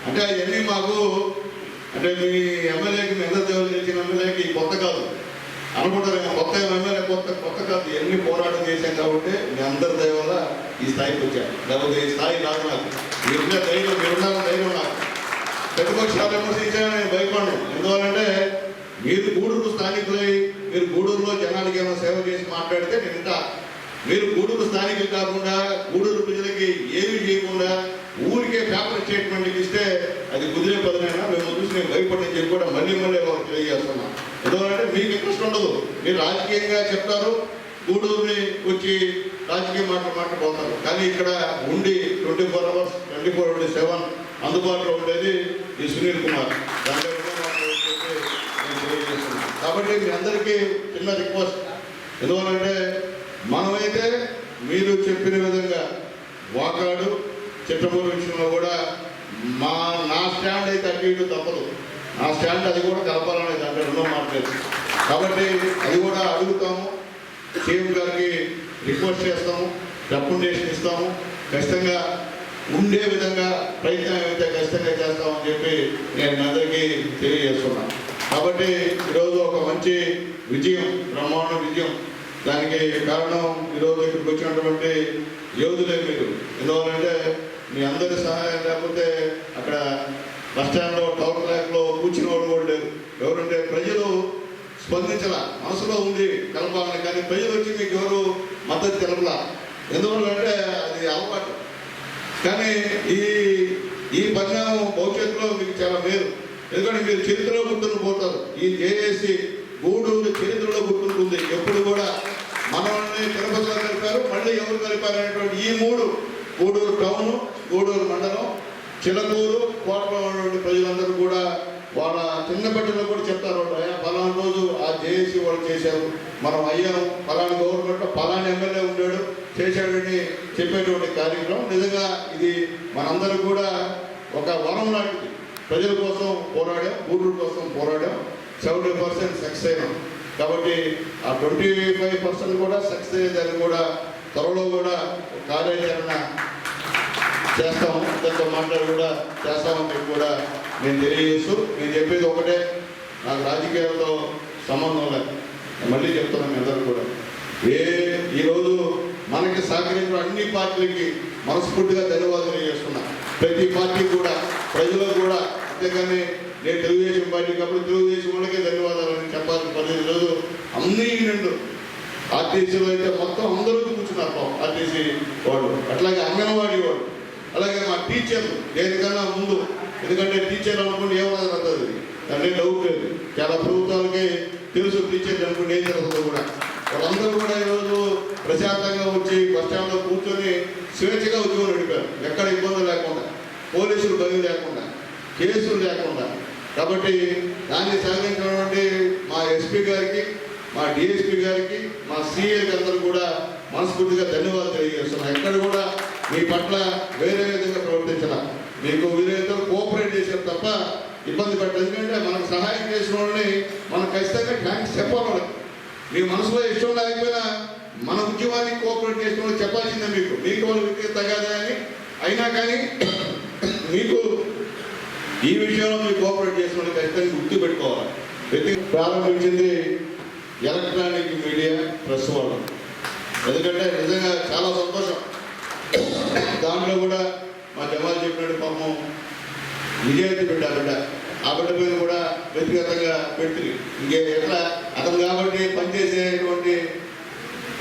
అంటే అవన్నీ మాకు అంటే మీ ఎమ్మెల్యేకి మీ అందరి దేవుళ్ళు తెచ్చిన ఎమ్మెల్యేకి కొత్త కాదు అనుకుంటారేమో, కొత్త ఎమ్మెల్యే కొత్త కాదు, ఎన్ని పోరాటం చేశాం కాబట్టి మీ అందరి దయ వల్ల ఈ స్థాయికి వచ్చాను. లేకపోతే ఈ స్థాయి రాదు నాకు. మీరున్న ధైర్యం, మీరున్న ధైర్యం నాకు. ప్రతిపక్షాలు విమర్శించాలని నేను భయపడను. ఎందువల్లంటే మీరు గూడూరు స్థానికులై మీరు గూడూరులో జనాలకి ఏమైనా సేవ చేసి మాట్లాడితే నేను ఇంత, మీరు గూడూరు స్థానికులు కాకుండా గూడూరు ప్రజలకి ఏమీ చేయకుండా ఊరికే పేపర్ స్టేట్మెంట్కి ఇస్తే అది కుదిరే పదనైనా మేము చూసి నేను భయపడని చెప్పి కూడా మళ్ళీ వాళ్ళకి తెలియజేస్తున్నాం. ఎందుకంటే మీకు ఇంట్రెస్ట్ ఉండదు, మీరు రాజకీయంగా చెప్తారు, గూడూరుని వచ్చి రాజకీయ మాట్లాడుకోతారు. కానీ ఇక్కడ ఉండి 24 hours 24/7 అందుబాటులో ఉండేది ఈ సునీల్ కుమార్. దాంట్లో నేను తెలియజేస్తున్నాను. కాబట్టి మీ అందరికీ చిన్న రిక్వెస్ట్, ఎందువల్లంటే మనమైతే మీరు చెప్పిన విధంగా వాకాడు చిట్టమూరు విషయంలో కూడా నా స్టాండ్ అయితే అటు ఇటు తప్పదు. నా స్టాండ్ అది కూడా కలపాలనే దాంట్లో రెండో మాట్లాడలేదు. కాబట్టి అది కూడా అడుగుతాము, సీఎం గారికి రిక్వెస్ట్ చేస్తాము, రికమెండేషన్ ఇస్తాము. ఖచ్చితంగా ఉండే విధంగా ప్రయత్నం అయితే ఖచ్చితంగా చేస్తామని చెప్పి నేను అందరికీ తెలియజేస్తున్నాను. కాబట్టి ఈరోజు ఒక మంచి విజయం, బ్రహ్మాండ విజయం. దానికి కారణం ఈరోజు ఇక్కడికి వచ్చినటువంటి యోధులే మీరు. ఎందువల్లంటే మీ అందరి సహాయం లేకపోతే అక్కడ బస్టాండ్లో టౌన్ ట్రాక్లో కూర్చున్న వాళ్ళు కూడా లేరు. ఎవరంటే ప్రజలు స్పందించాల, మనసులో ఉంది కలపాలని, కానీ ప్రజలు వచ్చి మీకు ఎవరు మద్దతు తెలపలా. ఎందువల్లంటే అది అలవాటు. కానీ ఈ పరిణామం భవిష్యత్తులో మీకు చాలా మేలు. ఎందుకంటే మీరు చరిత్రలో గుర్తుండిపోతారు. ఈ జేఏసీ గూడూరు చరిత్రలో గుర్తుంటుంది. ఎప్పుడు కూడా మనల్ని తిరుపతిలో కలిపారు, మళ్ళీ ఎవరు కలిపారు అనేటువంటి ఈ మూడు, గూడూరు టౌను, గూడూరు మండలం, చిలకూరు, కోటలో ఉన్నటువంటి ప్రజలందరూ కూడా వాళ్ళ చిన్న బిడ్డలు కూడా చెప్తారు, పలానా రోజు ఆ జేఏసీ వాళ్ళు చేశారు, మనం అయ్యాము, పలానా గవర్నమెంట్లో పలానా ఎమ్మెల్యే ఉన్నాడు చేశాడని చెప్పేటువంటి కార్యక్రమం. నిజంగా ఇది మనందరూ కూడా ఒక వరం లాంటిది. ప్రజల కోసం పోరాడాం, గూడూరు కోసం పోరాడాం, 70% సక్సెస్ అయినాం. కాబట్టి ఆ 25% కూడా సక్సెస్ అయ్యేదాన్ని కూడా త్వరలో కూడా కార్యాచరణ చేస్తాము, దాంతో మాట్లాడి కూడా చేస్తామని చెప్పి కూడా నేను తెలియజేస్తూ, నేను చెప్పేది ఒకటే, నాకు రాజకీయాలతో సంబంధం లేదు. మళ్ళీ చెప్తున్నాను అందరూ కూడా, ఈరోజు మనకి సహకరించిన అన్ని పార్టీలకి మనస్ఫూర్తిగా ధన్యవాదాలు తెలియజేస్తున్నా. ప్రతి పార్టీ కూడా, ప్రజలు కూడా. అంతేకాని నేను తెలుగుదేశం పార్టీ కాబట్టి తెలుగుదేశం వాళ్ళకే ధన్యవాదాలు అని చెప్పాల్సిన పరిస్థితి లేదు. అన్ని నిండు ఆర్టీసీలో అయితే మొత్తం అందరూ కూర్చున్నారు ఆర్టీసీ వాళ్ళు, అట్లాగే అంగన్వాడీ వాళ్ళు, అలాగే మా టీచర్లు దేనికన్నా ముందు. ఎందుకంటే టీచర్లు అనుకుంటే ఏమన్నది అంటది, దాంట్లో డౌట్ లేదు. చాలా ప్రభుత్వాలకి తెలుసు టీచర్లు అనుకుంటే ఏం జరుగుతుందో కూడా. వాళ్ళందరూ కూడా ఈరోజు ప్రశాంతంగా వచ్చి బస్టాండ్లో కూర్చొని స్వేచ్ఛగా ఉద్యోగం నడిపారు, ఎక్కడ ఇబ్బందులు లేకుండా, పోలీసులు భయం లేకుండా, కేసులు లేకుండా. కాబట్టి దాన్ని సహకరించినటువంటి మా ఎస్పీ గారికి, మా డిఎస్పీ గారికి, మా సిఐకి అందరూ కూడా మనస్ఫూర్తిగా ధన్యవాదాలు తెలియజేస్తున్నాం. ఎక్కడ కూడా మీ పట్ల వేరే విధంగా ప్రవర్తించాల, మీకు వీరైతే కోఆపరేట్ చేశారు తప్ప ఇబ్బంది పెట్టదు. ఎందుకంటే మనకు సహాయం చేసిన వాళ్ళని మనం ఖచ్చితంగా థ్యాంక్స్ చెప్పాలి. వాళ్ళకి మీ మనసులో ఇష్టం లేకపోయినా మన ఉద్యమాన్ని కోఆపరేట్ చేసిన వాళ్ళు చెప్పాల్సిందే. మీకు వాళ్ళు వ్యక్తిగత తగాదా అని అయినా కానీ మీకు ఈ విషయంలో మీరు కోఆపరేట్ చేసిన వాళ్ళు ఖచ్చితంగా గుర్తు పెట్టుకోవాలి. ప్రారంభించింది ఎలక్ట్రానిక్ మీడియా ప్రెస్ వాళ్ళు. ఎందుకంటే నిజంగా చాలా సంతోషం. దాంట్లో కూడా మా జమాలు చెప్పినట్టు పాపం నిజాయితీ బిడ్డ ఆ బిడ్డ మీద కూడా వ్యక్తిగతంగా పెడుతుంది. ఇంకే ఎట్లా అతను కాబట్టి పనిచేసేటువంటి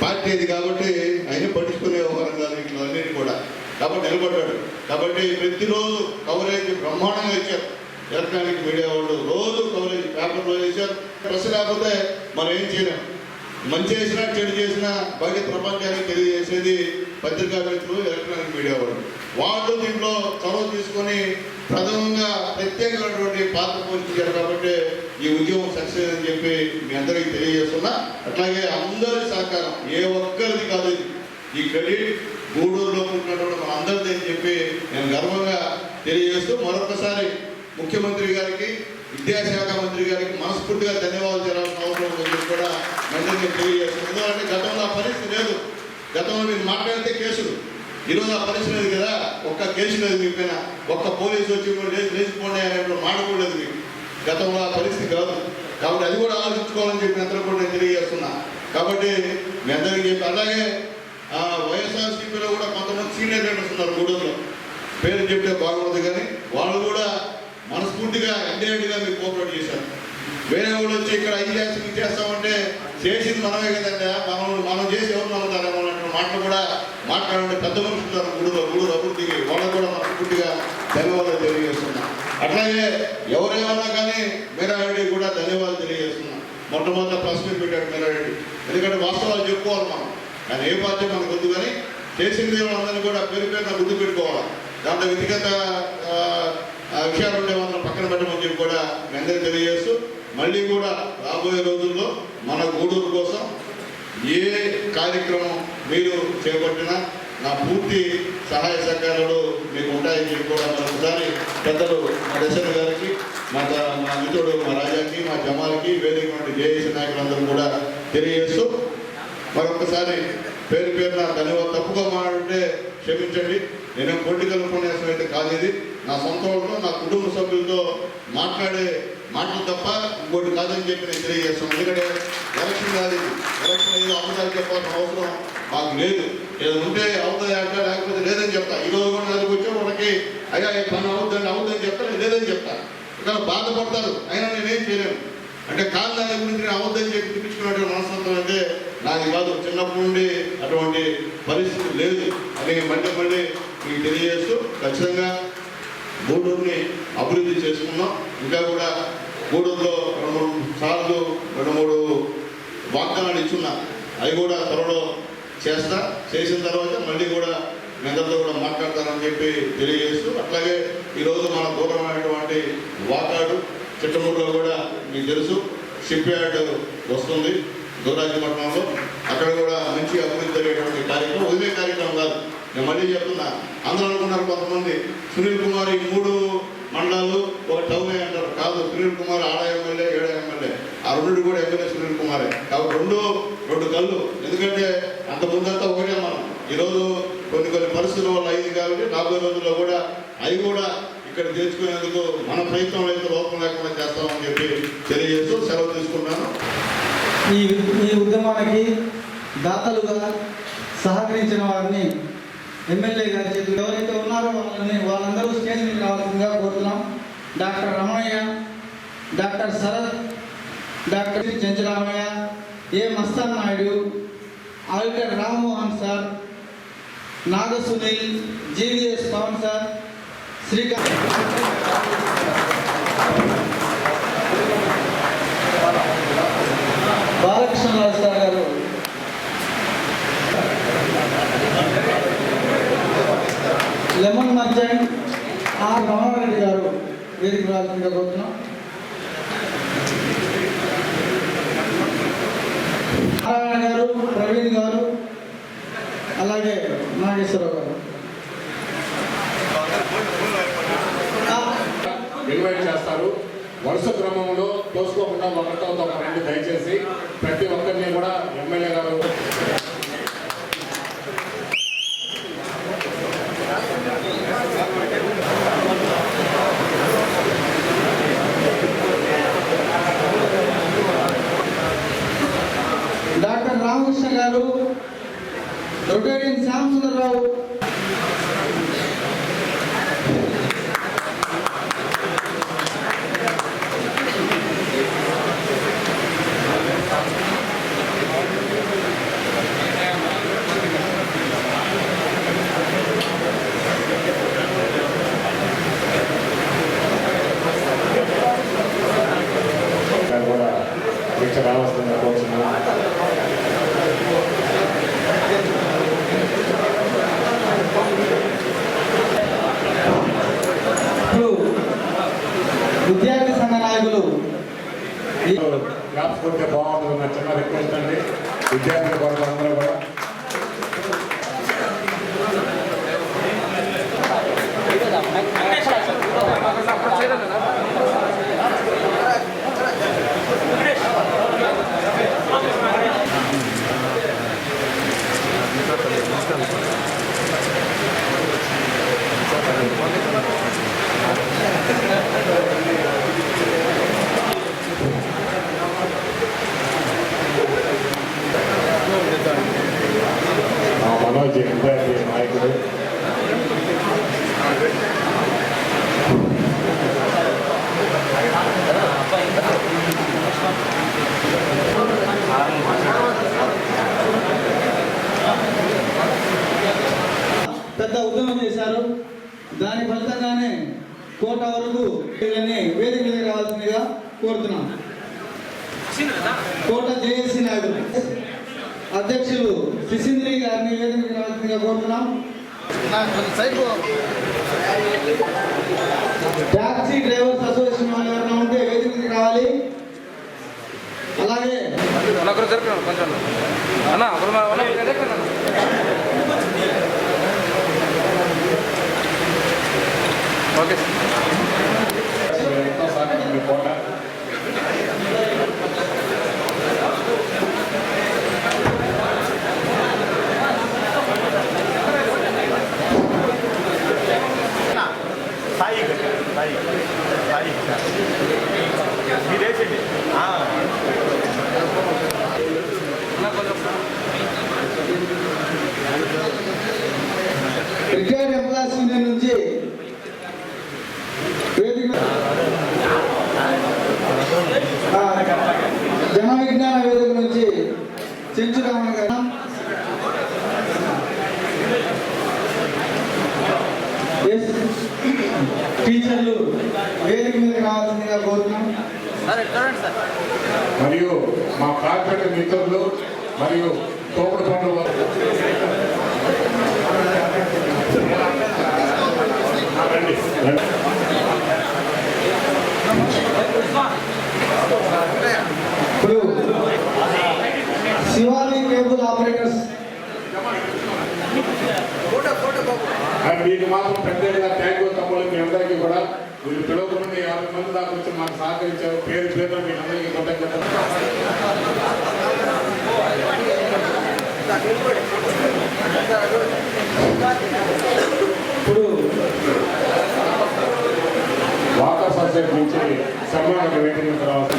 పార్టీ అది కాబట్టి ఆయన పట్టించుకునే వ్యవహారం కాదు ఇట్లా అన్నిటి కూడా. కాబట్టి నిలబడ్డాడు. కాబట్టి ప్రతిరోజు కవరేజ్ బ్రహ్మాండంగా ఇచ్చారు ఎలక్ట్రానిక్ మీడియా వాళ్ళు. రోజు కవరేజ్ పేపర్లో చేశారు. ప్రెస్ లేకపోతే మనం ఏం చేయలేం. మంచి చేసినా చెడు చేసినా బయట ప్రపంచానికి తెలియజేసేది పత్రికా మిత్రులు, ఎలక్ట్రానిక్ మీడియా వాళ్ళు దీంట్లో చొరవ తీసుకొని ప్రథమంగా ప్రత్యేకమైనటువంటి పాత్ర పోషించారు. కాబట్టి ఈ ఉద్యమం సక్సెస్ అని చెప్పి మీ అందరికీ తెలియజేస్తున్నా. అట్లాగే అందరి సహకారం, ఏ ఒక్కరిది కాదు, ఈ క్రెడిట్ గూడూరులో ఉంటున్నటువంటి మన అందరిది అని చెప్పి నేను గర్వంగా తెలియజేస్తూ మరొకసారి ముఖ్యమంత్రి గారికి, విద్యాశాఖ మంత్రి గారికి మనస్ఫూర్తిగా ధన్యవాదాలు చేయాల్సిన అవసరం ఉందని కూడా అందరికీ తెలియజేస్తుంది. ఎందుకంటే గతంలో ఆ పరిస్థితి లేదు. గతంలో మీరు మాట్లాడితే కేసులు, ఈరోజు ఆ పరిస్థితి లేదు కదా, ఒక్క కేసు లేదు మీ పైన, ఒక్క పోలీసు వచ్చి లేచిపోండి అనేటువంటి మాట కూడా లేదు మీకు. గతంలో ఆ పరిస్థితి కాదు. కాబట్టి అది కూడా ఆలోచించుకోవాలని చెప్పి అందరూ కూడా నేను తెలియజేస్తున్నా. కాబట్టి మీ అందరికీ చెప్పి, అలాగే వైఎస్ఆర్సీపీలో కూడా కొంతమంది సీనియర్ లీడర్స్ ఉన్నారు గూడూరులో, పేరు చెప్తే బాగుండదు కానీ వాళ్ళు కూడా మనస్ఫూర్తిగా ఇండైరెక్ట్గా మీకు కోఆపరేట్ చేశారు. వేరే వాళ్ళు వచ్చి ఇక్కడ ఇది చేస్తామంటే చేసింది మనమే కదండి, మనం చేసి ఎవరు నమ్ముతారేమో అన్నటువంటి మాటలు కూడా మాట్లాడే పెద్ద మనుషులు గూడూరు అభివృద్ధికి వాళ్ళకు కూడా మనస్ఫూర్తిగా ధన్యవాదాలు తెలియజేస్తున్నాం. అట్లాగే ఎవరేమన్నా కానీ మీరారెడ్డి కూడా ధన్యవాదాలు తెలియజేస్తున్నాం. మొట్టమొదటి ప్రెస్ మీట్ పెట్టాడు మీరారెడ్డి, ఎందుకంటే వాస్తవాలు చెప్పుకోవాలి మనం. కానీ ఏ పార్టీ మనకు వద్దు కానీ చేసింది వాళ్ళందరినీ కూడా పేరున గుర్తు పెట్టుకోవాలి. దాంట్లో వ్యక్తిగత విషయాలు ఉండే వాళ్ళని పక్కన పెట్టమని చెప్పి కూడా మీ అందరికీ తెలియజేస్తూ, మళ్ళీ కూడా రాబోయే రోజుల్లో మన గూడూరు కోసం ఏ కార్యక్రమం మీరు చేపట్టినా నా పూర్తి సహాయ సహకారాలు మీకు ఉంటాయని చెప్పి కూడా మరొకసారి పెద్దలు మా దర్శన్ గారికి, మా మిత్రుడు మా రాజాకి, మా జమాల్కి, వేదిక నుండి జేఏసీ నాయకులందరూ కూడా తెలియజేస్తూ మరొకసారి పేరు పేరున ధన్యవాదాలు. తప్పుగా మాట్లాడితే క్షమించండి. నేను పొలిటికల్ ఉపన్యాసం అయితే కాదు, ఇది నా సొంత వాళ్ళతో నా కుటుంబ సభ్యులతో మాట్లాడే మాటలు తప్ప ఇంకోటి కాదని చెప్పి నేను తెలియజేస్తాను. ఎందుకంటే ఎలక్షన్ కాదు, ఎలక్షన్ ఏదో అబద్ధాలు చెప్పాల్సిన అవసరం మాకు లేదు. ఏదో ఉంటే అవుతుంది అంటే లేకపోతే లేదని చెప్తా. ఈరోజు కూడా నదికి వచ్చే వాళ్ళకి అయ్యా పని అవుతుందని చెప్తాను, లేదని చెప్తాను. ఇక్కడ బాధపడతారు, అయినా నేనేం చేయలేను. అంటే కాదు దాని గురించి నేను అవద్దని చెప్పి చూపించుకున్నటువంటి మనస్తత్వం అయితే నాది కాదు. చిన్నప్పటి నుండి అటువంటి పరిస్థితి లేదు అని మళ్ళీ మీకు తెలియజేస్తూ, ఖచ్చితంగా గూడూరుని అభివృద్ధి చేసుకున్నాం. ఇంకా కూడా గూడూరులో 2-3 సార్లు 2-3 వాగ్దానాలు ఇచ్చున్నా, అవి కూడా త్వరలో చేసిన తర్వాత మళ్ళీ కూడా మీ అందరితో కూడా మాట్లాడతానని చెప్పి తెలియజేస్తూ, అట్లాగే ఈరోజు మన దూరమైనటువంటి వాకాడు చిట్టమూరులో కూడా మీకు తెలుసు షిప్ యార్డ్ వస్తుంది దూరాజపట్నంలో. అక్కడ కూడా మంచి అభివృద్ధి జరిగేటువంటి కార్యక్రమం, వదిలే కార్యక్రమం కాదు. నేను మళ్ళీ చెప్తున్నా, అందరూ అనుకున్నారు కొంతమంది సునీల్ కుమార్ ఈ 3 మండలాలు ఒక టౌన్ అంటారు. కాదు, సునీల్ కుమార్ ఆడ ఎమ్మెల్యే, ఏడ ఎమ్మెల్యే, ఆ 2 కూడా ఎమ్మెల్యే సునీల్ కుమారే. కాబట్టి రెండు కళ్ళు. ఎందుకంటే అంత ముందంతా ఒకటే మనం. ఈరోజు కొన్ని పరిస్థితుల వల్ల అయింది కాబట్టి రాబోయే రోజుల్లో కూడా అవి కూడా ఇక్కడ తెచ్చుకునేందుకు మన ప్రయత్నం అయితే లోపం లేకుండా చేస్తామని చెప్పి తెలియజేస్తూ సెలవు తీసుకున్నాను. ఈ ఉద్యమానికి దాతలుగా సహకరించిన వారిని ఎమ్మెల్యే గారి చేతులు ఎవరైతే ఉన్నారో వాళ్ళందరూ స్టేజ్ మీద రావాల్సిందిగా కోరుతున్నాం. Doctor Ramanayya, doctor Sarath, doctor Chencharamayya, A Mastan Naidu, auditor Rammohan sir, Naga Sunil, G V S Pavan sir, Srikanth, Balakrishnaraju sir గారు, లెమన్ మర్చెంట్ ఆర్ రమణారెడ్డి గారు వేదిక రావాల్సిందిగా కోరుతున్నాం. నారాయణ గారు, ప్రవీణ్ గారు, అలాగే నాగేశ్వరరావు గారు ఇన్వైట్ చేస్తారు. వరుస క్రమంలో తోసుకోకుండా ఒకరితో ఒక రెండు దయచేసి ప్రతి ఒక్కరిని కూడా ఎమ్మెల్యే గారు డాక్టర్ రామకృష్ణ గారు, రొటేరియన్ శ్యామసుందరరావు, కూడా దీక్ష రావాల్సిందిగా కోరుతున్నాను. విద్యార్థి సంఘ నాయకులు క్లాప్స్ కొడితే బాగుంటుంది నా చిన్న రిక్వెస్ట్ అండి. విద్యార్థుల కొరకు అందరూ కూడా మనోజ్ ఎంపీ నాయకుడు, పెద్ద ఉద్యమం చేశారు. దాని ఫలితంగానే కోట వరకు వేదిక మీద రావాల్సిందిగా కోరుతున్నాం. కోట జేఏసీ నాయకులు అధ్యక్షులు శిశింద్రి గారిని వేదిక మీద రావాల్సిందిగా కోరుతున్నాం. టాక్సీ డ్రైవర్స్ అసోసియేషన్ వాళ్ళు ఎవరైనా ఉంటే వేదిక మీద రావాలి. అలాగే ఎంతో సహకరించింది కోట. రిటైర్డ్ ఎంప్లాయీస్ యూనియన్ నుంచి జన విజ్ఞాన వేదిక నుంచి చెంచు రామన్ గారు, టీచర్లు వేదిక మీద రావాల్సిందిగా కోరుతున్నాం. మరియు మా కార్పొరేట్ మిత్రులు మరియు తోపుడు పనులు ఇప్పుడు శివాజీ కేబుల్ ఆపరేటర్స్ మీకు మాత్రం ప్రత్యేకంగా థ్యాంక్ యూ తమ్ముళ్ళు. మీ అందరికీ కూడా వీళ్ళు పిలవకుండా 50 మంది దాకా వచ్చి మాకు సహకరించారు. పేరు పేరు మీ అందరికీ కృతజ్ఞతలు. ఇప్పుడు వాటర్ సబ్జెక్ట్ నుంచి సన్మానం వేదిక రావాలి.